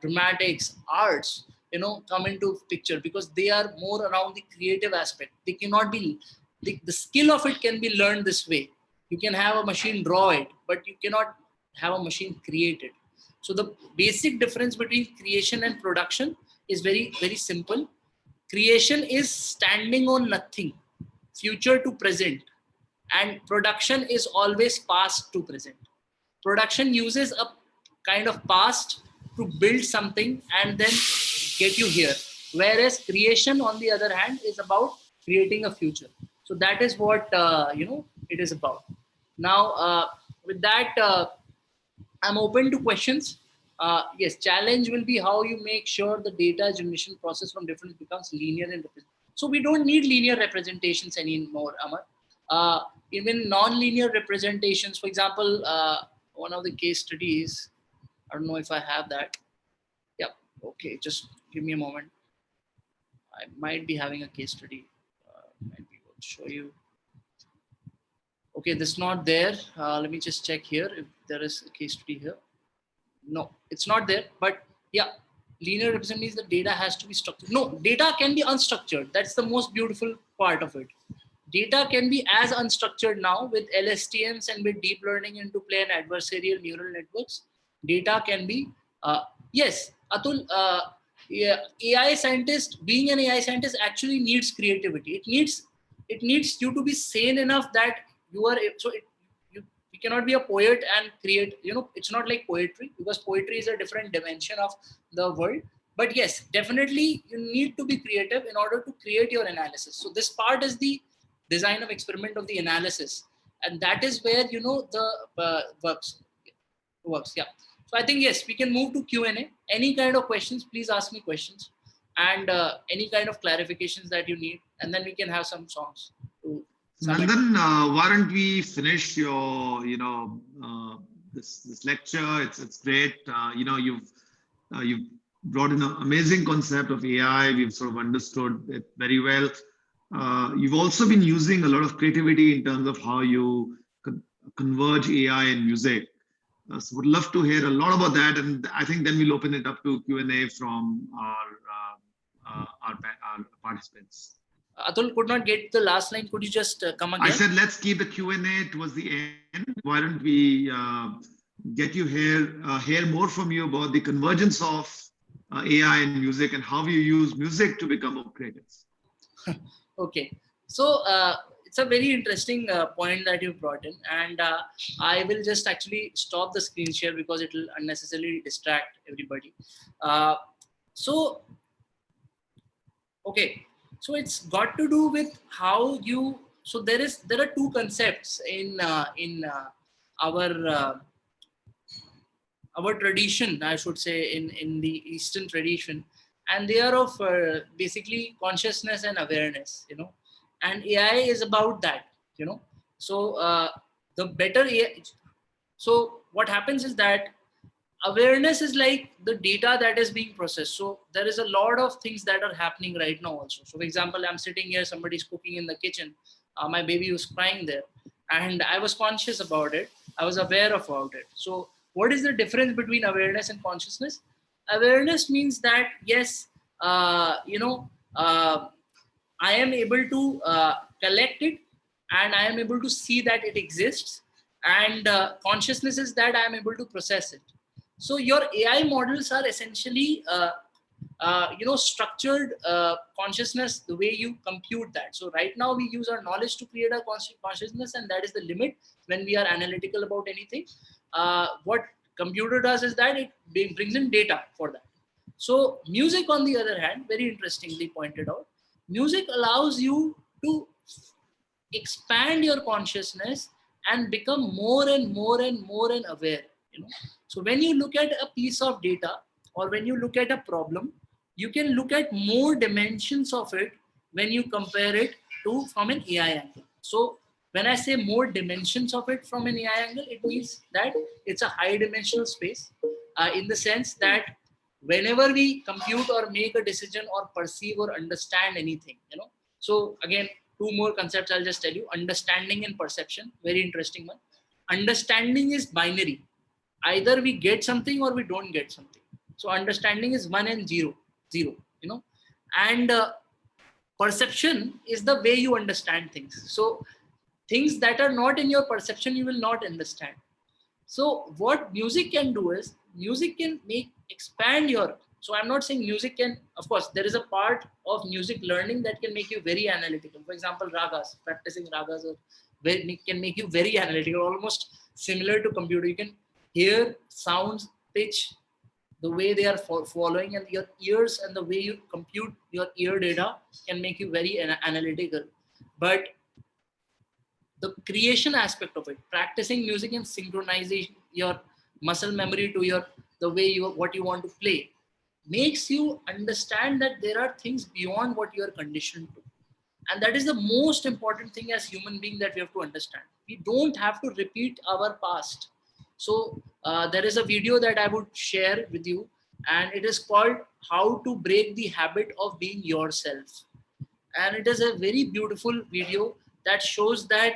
dramatics, arts, you know, come into picture, because they are more around the creative aspect. They cannot be, the skill of it can be learned this way. You can have a machine draw it, but you cannot have a machine create it. So the basic difference between creation and production is very, very simple. Creation is standing on nothing, future to present, and production is always past to present. Production uses a kind of past to build something and then get you here. Whereas creation, on the other hand, is about creating a future. So that is what it is about. Now, with that, I'm open to questions. Yes, challenge will be how you make sure the data generation process from difference becomes linear and so we don't need linear representations anymore, Amar. Even non-linear representations, for example, one of the case studies, I don't know if I have that. Yeah, okay, just give me a moment. I might be having a case study. Might be able to show you. Okay, this is not there. Let me just check here if there is a case study here. No, it's not there. But yeah, linear representation means the data has to be structured. No, data can be unstructured. That's the most beautiful part of it. Data can be as unstructured now with LSTMs and with deep learning into play and adversarial neural networks. Data can be, yes, Atul, yeah, AI scientist, being an AI scientist actually needs creativity. It needs you to be sane enough that you are, so you cannot be a poet and create, it's not like poetry, because poetry is a different dimension of the world. But yes, definitely you need to be creative in order to create your analysis. So this part is the design of experiment of the analysis, and that is where the works. Yeah. So I think yes, we can move to Q&A. Any kind of questions, please ask me questions, and any kind of clarifications that you need, and then we can have some songs to Nandan, why don't we finish your this lecture? It's great. You've brought in an amazing concept of AI. We've sort of understood it very well. You've also been using a lot of creativity in terms of how you converge AI and music. So would love to hear a lot about that, and I think then we'll open it up to Q&A from our participants. Atul could not get the last line. Could you just come again? I said let's keep the Q&A towards the end. Why don't we get you hear more from you about the convergence of AI and music and how you use music to become more creative. Okay, so it's a very interesting point that you brought in, and I will just actually stop the screen share because it will unnecessarily distract everybody. Okay, so it's got to do with how you. So there are two concepts in our tradition, I should say, in the Eastern tradition, and they are of basically consciousness and awareness, and AI is about that, So the better AI, so what happens is that awareness is like the data that is being processed. So there is a lot of things that are happening right now also. So for example, I'm sitting here, somebody's cooking in the kitchen, my baby was crying there, and I was conscious about it. I was aware about it. So what is the difference between awareness and consciousness? Awareness means that yes, I am able to collect it, and I am able to see that it exists, and consciousness is that I am able to process it. So your AI models are essentially structured consciousness, the way you compute that. So right now we use our knowledge to create a consciousness, and that is the limit when we are analytical about anything. What computer does is that it brings in data for that. So music, on the other hand, very interestingly pointed out, music allows you to expand your consciousness and become more and more and more and aware. So when you look at a piece of data, or when you look at a problem, you can look at more dimensions of it when you compare it to from an AI angle. So when I say more dimensions of it from an AI angle, it means that it's a high dimensional space in the sense that whenever we compute or make a decision or perceive or understand anything, So again, two more concepts I'll just tell you: understanding and perception. Very interesting one. Understanding is binary. Either we get something or we don't get something. So understanding is 1 and 0, and perception is the way you understand things. So things that are not in your perception, you will not understand. So what music can do is, music can expand your, so I'm not saying music can, of course, there is a part of music learning that can make you very analytical. For example, ragas, practicing ragas can make you very analytical, almost similar to computer. You can hear sounds, pitch, the way they are following, and your ears and the way you compute your ear data can make you very analytical. But the creation aspect of it, practicing music and synchronizing your muscle memory to your the way you what you want to play, makes you understand that there are things beyond what you are conditioned to. And that is the most important thing as human being that we have to understand. We don't have to repeat our past. So there is a video that I would share with you, and it is called How to Break the Habit of Being Yourself. And it is a very beautiful video that shows that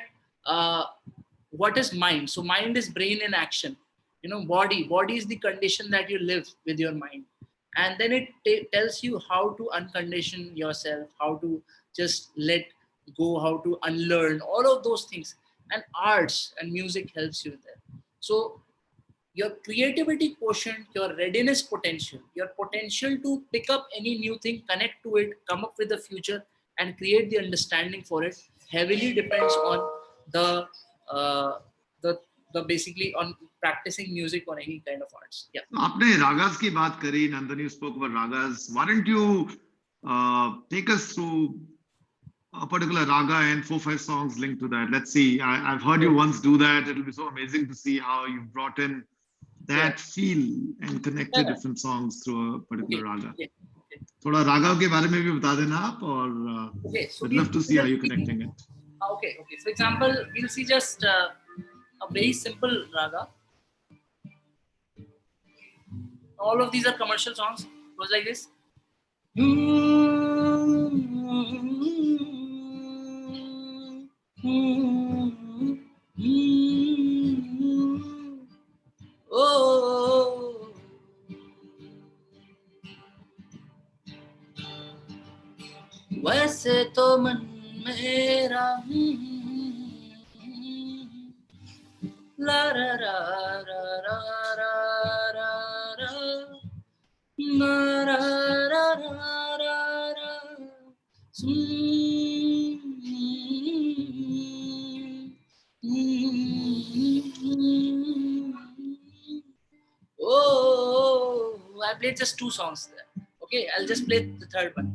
what is mind. So mind is brain in action. Body is the condition that you live with your mind. And then it tells you how to uncondition yourself, how to just let go, how to unlearn all of those things. And arts and music helps you there. So your creativity quotient, your readiness potential, your potential to pick up any new thing, connect to it, come up with a future, and create the understanding for it, heavily depends on the uh, the the basically on practicing music or any kind of arts. Yeah. आपने ragas की बात करी, Nandan, you spoke about ragas. Why don't you take us through a particular raga and 4-5 songs linked to that? Let's see. I've heard you once do that. It'll be so amazing to see how you've brought in that feel and connected different songs through a particular raga. थोड़ा रागा के बारे में भी बता देना आप, और I'd love to see how you're connecting it. Okay. For example, we'll see just a very simple raga. All of these are commercial songs. It goes like this. Oh, वैसे तो मन मेरा ला रा रा रा रा रा रा रा ना रा रा रा रा रा Oh, I played just 2 songs there. Okay, I'll just play the third one.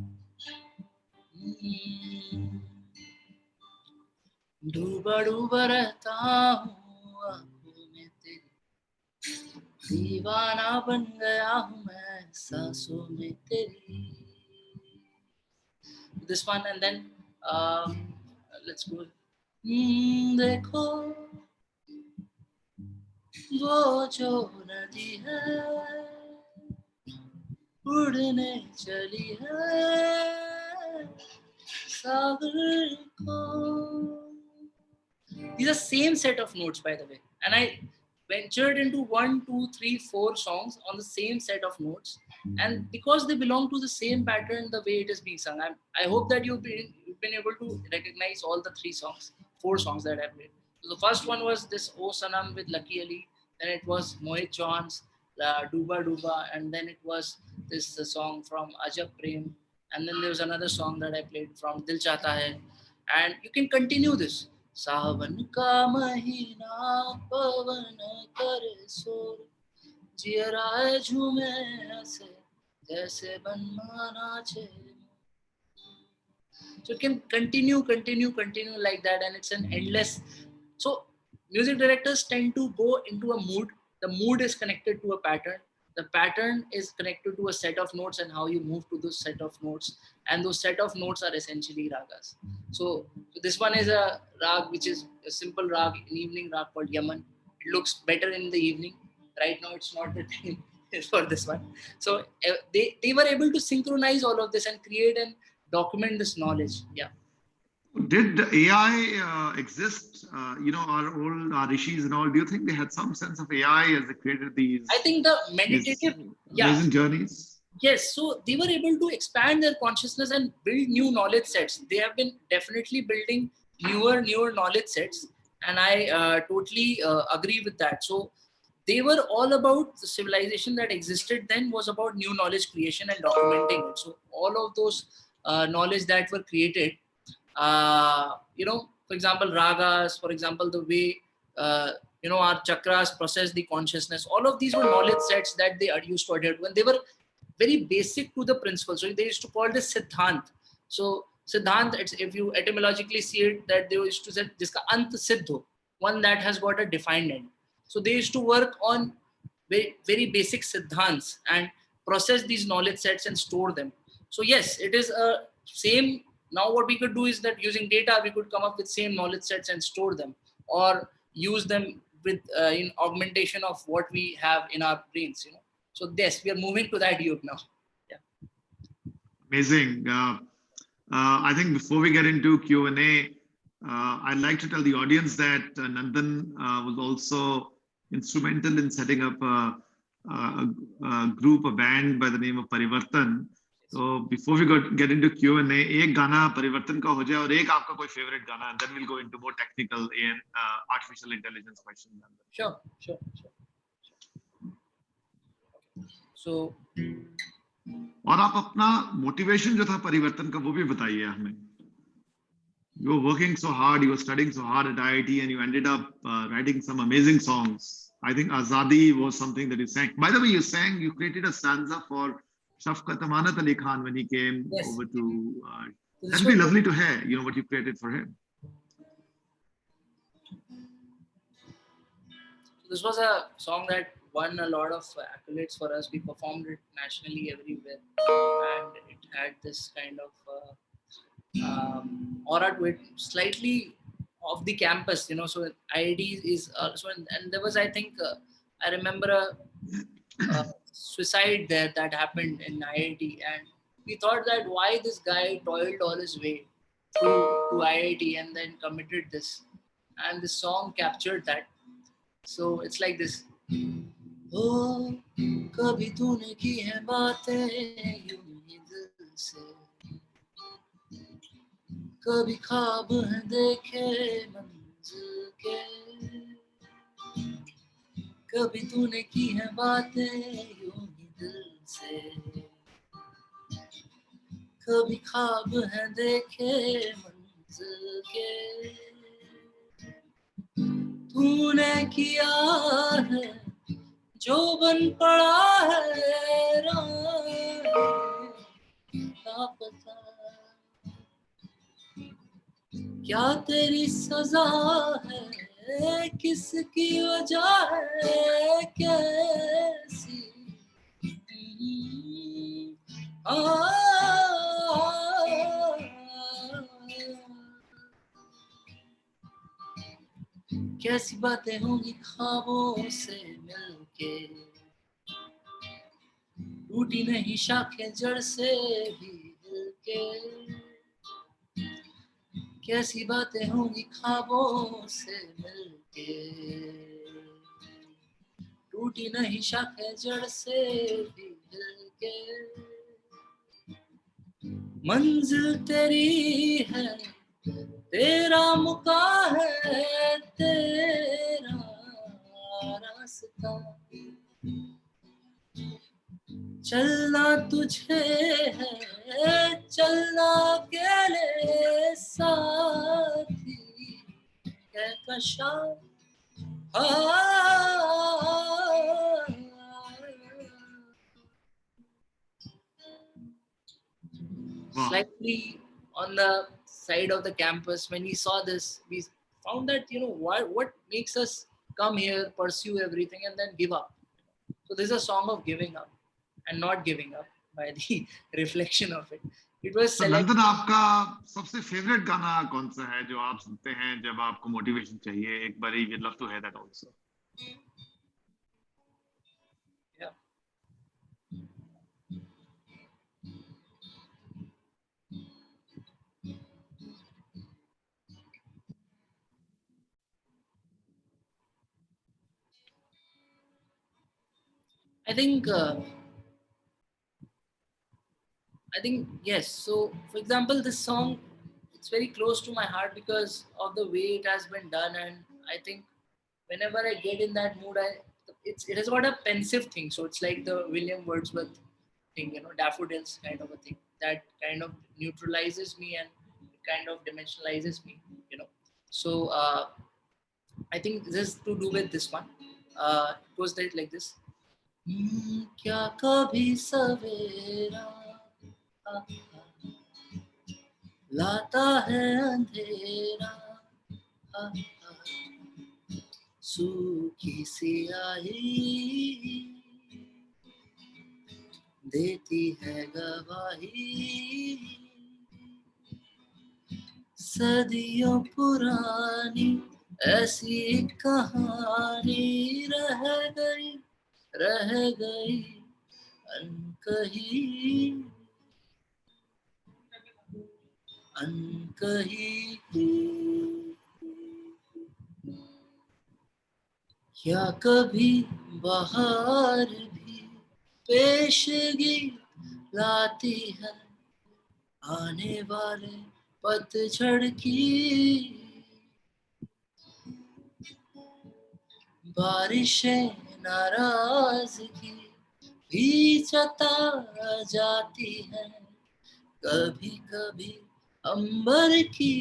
डूबा डूबा रहता हूँ आँखों में तेरी, दीवाना बन गया हूँ मैं सांसों में तेरी. This one, and then let's go. देखो वो जो नदी है उड़ने चली है सागर को. These are same set of notes, by the way, and I ventured into 1, 2, 3, 4 songs on the same set of notes, and because they belong to the same pattern, the way it is being sung, I hope that you've been able to recognize all the 4 songs that I played. So the first one was this O Sanam with Lucky Ali, then it was Mohit Chauhan's Duba Duba, and then it was this song from Ajab Prem, and then there was another song that I played from Dil Chahta Hai, and you can continue this. सावन का महीना पवन करे शोर जियरा झूमे हंसे जैसे बनमाना छे. So you can continue like that, and it's an endless. So music directors tend to go into a mood. The mood is connected to a pattern. The pattern is connected to a set of notes and how you move to those set of notes. And those set of notes are essentially ragas. So this one is a rag, which is a simple rag, an evening rag called Yaman. It looks better in the evening. Right now, it's not the time for this one. So they were able to synchronize all of this and create and document this knowledge. Yeah. Did AI exist? Our rishis and all. Do you think they had some sense of AI as they created these? I think the meditative amazing journeys. Yes, so they were able to expand their consciousness and build new knowledge sets. They have been definitely building newer knowledge sets, and I totally agree with that. So they were all about the civilization that existed then was about new knowledge creation and documenting it. So all of those knowledge that were created. For example, ragas, for example, the way our chakras process the consciousness. All of these were knowledge sets that they are used to adhere to, and they were very basic to the principle. So they used to call this siddhant. So siddhant, it's, if you etymologically see it, that they used to say jiska ant siddho, one that has got a defined end. So they used to work on very, very basic siddhants and process these knowledge sets and store them. So yes, it is a same. Now what we could do is that using data, we could come up with same knowledge sets and store them, or use them with in augmentation of what we have in our brains. So yes, we are moving to that yuga now. Yeah. Amazing. I think before we get into Q&A, I'd like to tell the audience that Nandan was also instrumental in setting up a group, a band by the name of Parivartan. So before we get into Q&A, एक गाना परिवर्तन का हो जाए और एक आपका कोई favorite गाना, and then we'll go into more technical and artificial intelligence questions. Sure. So और आप अपना motivation जो था परिवर्तन का वो भी बताइए हमें. You were working so hard, you were studying so hard at IIT, and you ended up writing some amazing songs. I think Azadi was something that you sang. By the way, you created a stanza for Shafqat Amanat Ali Khan when he came over to. That'd be lovely to hear, what you created for him. This was a song that won a lot of accolades for us. We performed it nationally everywhere, and it had this kind of aura to it, slightly off the campus. So IIT is also, and there was, I think, I remember a suicide there that happened in IIT, and we thought that why this guy toiled all his way to IIT and then committed this, and the song captured that. So it's like this. Oh, कभी तूने की है बातें यूं ही दिल से, कभी ख्वाब हैं देखे मंजिल के, कभी तूने की है बातें यूं ही दिल से, कभी ख्वाब हैं देखे मंजिल के, तूने किया है जो बन पड़ा है क्या पता क्या तेरी सजा है, किसकी वजह है कैसी, कैसी बातें होंगी ख्वाबों से मिलके, टूटी नहीं शाखें जड़ से भी हिल के, कैसी बातें होंगी ख्वाबों से मिलके, टूटी नहीं शाखें जड़ से भी हिल के, मंजिल तेरी है तेरा मुका है तेरा रास्ता, चलना तुझे है चलना अकेले साथी Kahkasha Slightly on the side of the campus, when we saw this, we found that what makes us come here, pursue everything, and then give up. So this is a song of giving up and not giving up by the reflection of it. It was नंदन, आपका सबसे favourite गाना कौन सा है जो आप सुनते हैं जब आपको मोटिवेशन चाहिए? एक बार we'd love to hear that also. Yeah. I think yes. So, for example, this song, it's very close to my heart because of the way it has been done, and I think whenever I get in that mood, it has got a pensive thing. So it's like the William Wordsworth thing, daffodils kind of a thing that kind of neutralizes me and kind of dimensionalizes me. So I think this is to do with this one. It goes like this. क्या कभी सवेरा लाता है अंधेरा, सूखी सियाही देती है गवाही, सदियों पुरानी ऐसी कहानी रह गई अनकही। क्या कभी बहार भी पेशगी लाती है आने वाले पतझड़ की, बारिशें नाराजगी भी जता जाती है कभी कभी अंबर की।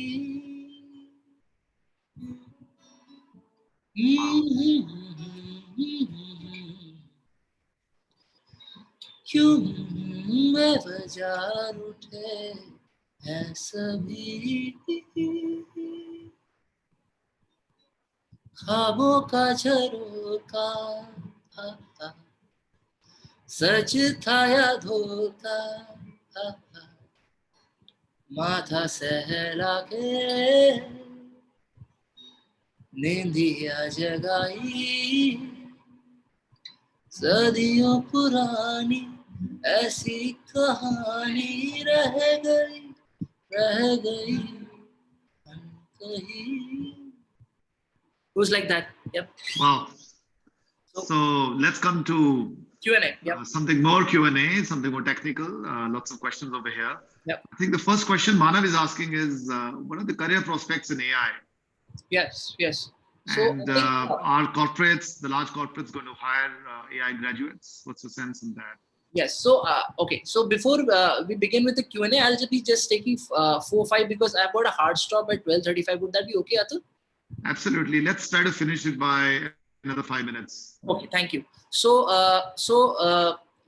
क्यों बेवजह उठे हैं सभी, ख्वाबों का झरोका सच था या धोखा, माथा सहला के नींदिया जगाई, सदियों पुरानी ऐसी कहानी रह गई अनकही। Goes like that. Yep. Wow. So let's come to Q&A. Yep. Something more Q&A, something more technical. Lots of questions over here. Yep. I think the first question Manav is asking is, what are the career prospects in AI? Yes. So And are corporates, the large corporates, going to hire AI graduates? What's your sense on that? Yes. So okay. So before we begin with the Q&A, I'll just be taking 4 or 5 because I've got a hard stop at 12:35. Would that be okay, Atul? Absolutely. Let's try to finish it by another 5 minutes. Okay, thank you. So,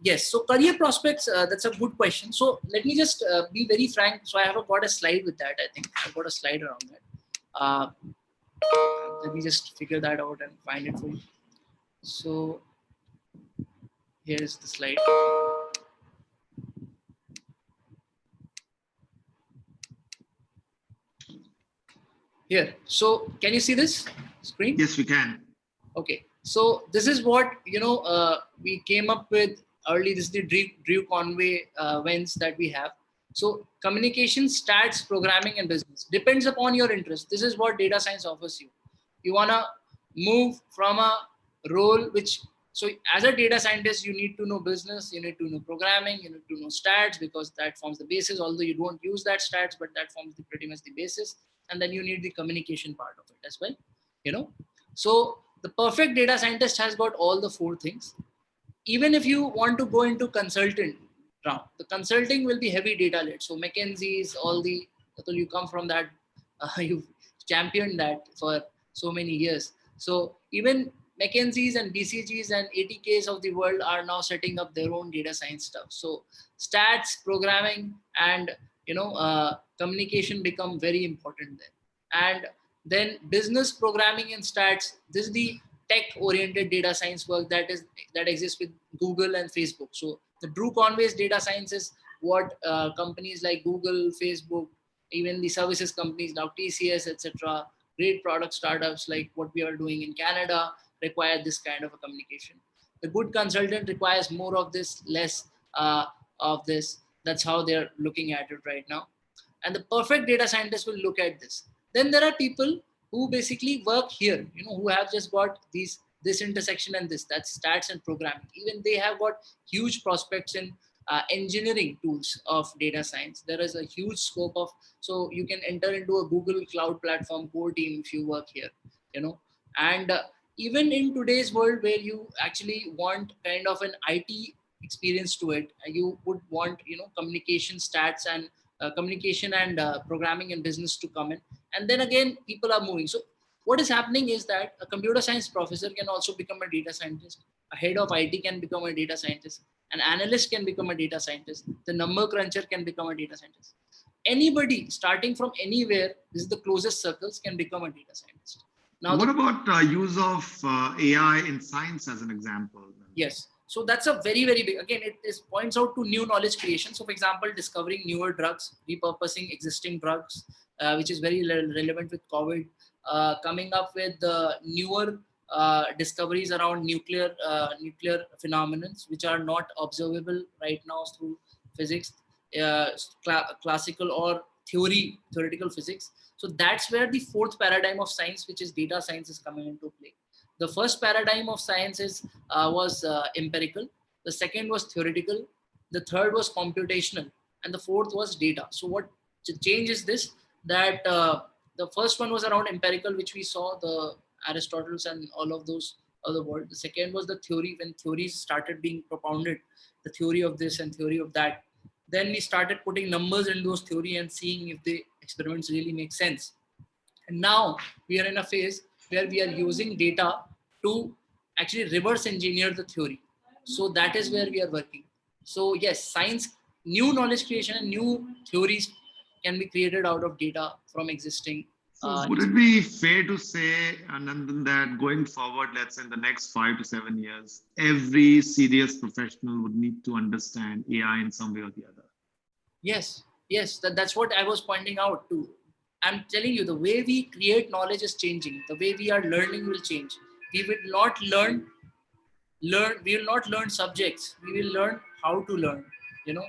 yes. So career prospects. That's a good question. So let me just be very frank. So I have got a slide with that. I think I've got a slide around that. Let me just figure that out and find it for you. So here's the slide. Here. So can you see this screen? Yes, we can. Okay. So this is what, we came up with early. This is the Drew Conway wins that we have. So communication, stats, programming, and business depends upon your interest. This is what data science offers you. You want to move from a role so as a data scientist, you need to know business, you need to know programming, you need to know stats because that forms the basis, although you don't use that stats, but that forms pretty much the basis. And then you need the communication part of it as well, So the perfect data scientist has got all the 4 things. Even if you want to go into consultant round, the consulting will be heavy data led. So McKinsey's, you come from that, you've championed that for so many years. So even McKinsey's and BCG's and ATK's of the world are now setting up their own data science stuff. So stats, programming, and communication become very important there. And then business, programming, and stats. This is the tech-oriented data science work that exists with Google and Facebook. So the Drew Conway's data science is what companies like Google, Facebook, even the services companies now TCS, etc., great product startups like what we are doing in Canada require this kind of a communication. The good consultant requires more of this, less of this. That's how they're looking at it right now. And the perfect data scientist will look at this. Then there are people who basically work here, who have just got this intersection and this, that's stats and programming. Even they have got huge prospects in engineering tools of data science. There is a huge scope so you can enter into a Google Cloud Platform core team if you work here, and even in today's world where you actually want kind of an IT experience to it, you would want, communication, stats, and communication and programming and business to come in. And then again, people are moving. So what is happening is that a computer science professor can also become a data scientist. A head of IT can become a data scientist. An analyst can become a data scientist. The number cruncher can become a data scientist. Anybody starting from anywhere, this is the closest circles, can become a data scientist. Now, what about use of AI in science as an example? Yes. So that's a very, very big, again, it is points out to new knowledge creation. So for example, discovering newer drugs, repurposing existing drugs, which is very relevant with COVID, coming up with newer discoveries around nuclear phenomena, which are not observable right now through physics, classical or theoretical physics. So that's where the fourth paradigm of science, which is data science, is coming into play. The first paradigm of science was empirical. The second was theoretical. The third was computational. And the fourth was data. So what change is this? That the first one was around empirical, which we saw, the Aristotle's and all of those other world. The second was the theory, when theories started being propounded, the theory of this and theory of that. Then we started putting numbers in those theory and seeing if the experiments really make sense. And now we are in a phase where we are using data to actually reverse engineer the theory. So that is where we are working. So yes, science, new knowledge creation and new theories can be created out of data from existing. So would it be fair to say, Nandan, that going forward, let's say in the next 5 to 7 years, every serious professional would need to understand AI in some way or the other? Yes, that's what I was pointing out too. I'm telling you, the way we create knowledge is changing. The way we are learning will change. We will not we will not learn subjects. We will learn how to learn.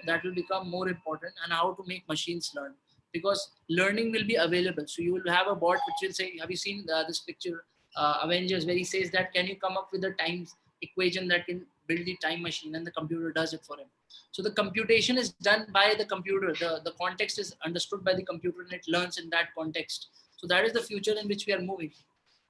That will become more important, and how to make machines learn, because learning will be available. So you will have a bot which will say, have you seen this picture, Avengers, where he says that, can you come up with a time equation that can build the time machine, and the computer does it for him. So the computation is done by the computer. The context is understood by the computer, and it learns in that context. So that is the future in which we are moving.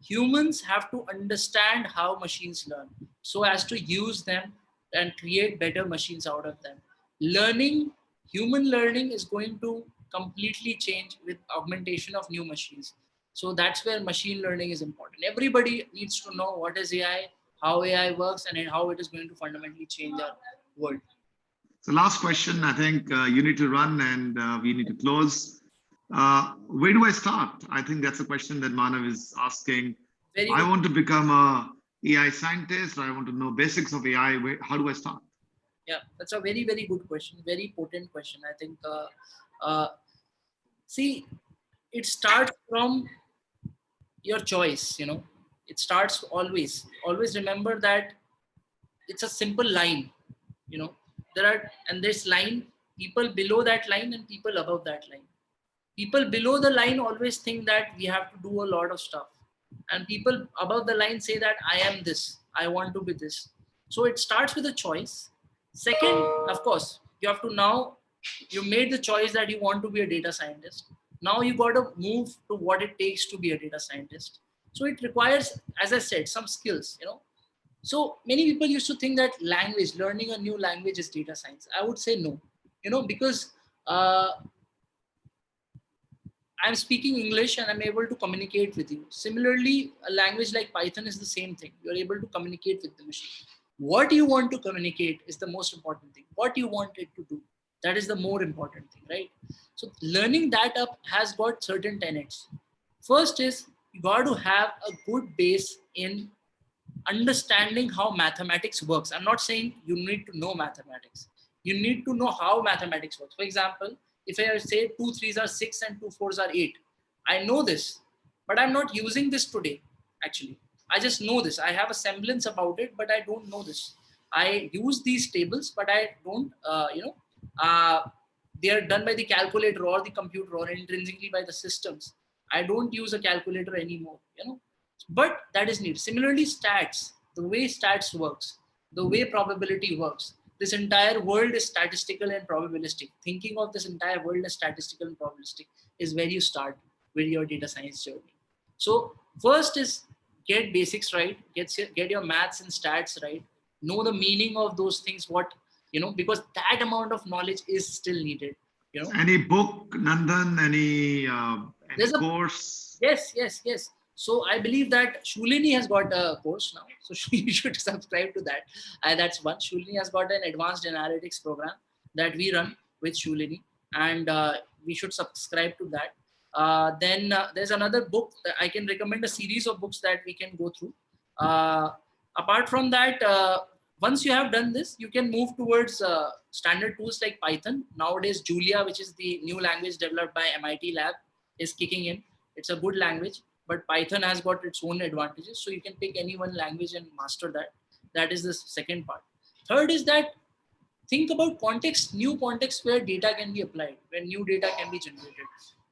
Humans have to understand how machines learn so as to use them and create better machines out of them. Human learning is going to completely change with augmentation of new machines. So that's where machine learning is important. Everybody needs to know what is AI, how AI works, and how it is going to fundamentally change our world. So last question, I think you need to run and we need to close. Where do I start? I think that's a question that Manav is asking. I want to become a AI scientist. I want to know basics of AI. How do I start? Yeah, that's a very, very good question. Very potent question. I think, see, it starts from your choice. It starts always remember that it's a simple line. This line, people below that line and people above that line. People below the line always think that we have to do a lot of stuff, and people above the line say that I am this, I want to be this. So it starts with a choice. Second, of course, you made the choice that you want to be a data scientist. Now you got to move to what it takes to be a data scientist. So it requires, as I said, some skills. So many people used to think that learning a new language is data science. I would say no, because I'm speaking English and I'm able to communicate with you. Similarly, a language like Python is the same thing. You're able to communicate with the machine. What you want to communicate is the most important thing. What you want it to do, that is the more important thing, right? So learning that up has got certain tenets. First is, you got to have a good base in understanding how mathematics works. I'm not saying you need to know mathematics. You need to know how mathematics works. For example, if I say 2 3s are 6 and 2 4s are 8, I know this, but I'm not using this today, actually. I just know this. I have a semblance about it, but I don't know this. I use these tables, but I don't, they are done by the calculator or the computer or intrinsically by the systems. I don't use a calculator anymore, but that is needed. Similarly, stats, the way stats works, the way probability works. This entire world is statistical and probabilistic. Thinking of this entire world as statistical and probabilistic is where you start with your data science journey. So first is get basics right, get your maths and stats right, know the meaning of those things, because that amount of knowledge is still needed. Any book, Nandan, any There's course? Yes. So I believe that Shoolini has got a course now, so you should subscribe to that. That's one. Shoolini has got an advanced analytics program that we run with Shoolini, and we should subscribe to that. Then there's another book that I can recommend, a series of books that we can go through. Apart from that, once you have done this, you can move towards standard tools like Python. Nowadays, Julia, which is the new language developed by MIT Lab, is kicking in. It's a good language, but Python has got its own advantages. So you can pick any one language and master that. That is the second part. Third is that think about context, new context where data can be applied, where new data can be generated,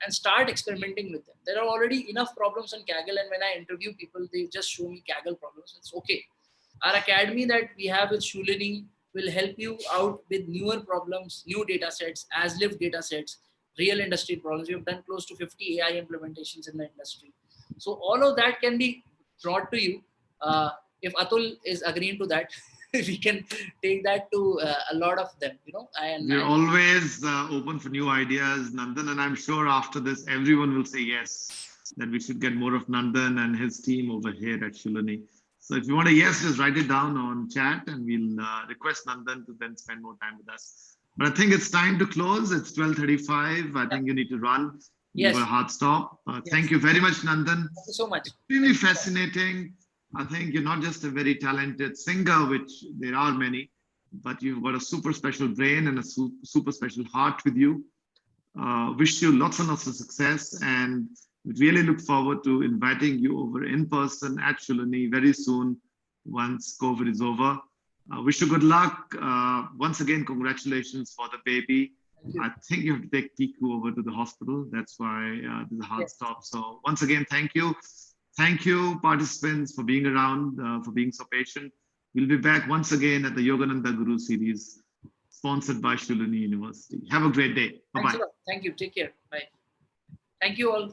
and start experimenting with them. There are already enough problems on Kaggle, and when I interview people, they just show me Kaggle problems. It's okay. Our academy that we have with Shoolini will help you out with newer problems, new data sets, as lived data sets, real industry problems. We've done close to 50 AI implementations in the industry. So all of that can be brought to you. If Atul is agreeing to that, we can take that to a lot of them, And we're always open for new ideas, Nandan, and I'm sure after this, everyone will say yes, that we should get more of Nandan and his team over here at Shoolini. So if you want a yes, just write it down on chat and we'll request Nandan to then spend more time with us. But I think it's time to close. It's 12:35. I think you need to run. Yes. You got a hard stop. Yes. Thank you very much, Nandan. Thank you so much. Extremely fascinating. I think you're not just a very talented singer, which there are many, but you've got a super special brain and a super special heart with you. Wish you lots and lots of success, and we really look forward to inviting you over in person at Shoolini very soon once COVID is over. Wish you good luck. Once again, congratulations for the baby. I think you have to take Tiku over to the hospital. That's why there's a hard stop. So once again, thank you. Thank you, participants, for being around, for being so patient. We'll be back once again at the Yogananda Guru series, sponsored by Shoolini University. Have a great day. Bye-bye. Thank you. Take care. Bye. Thank you all.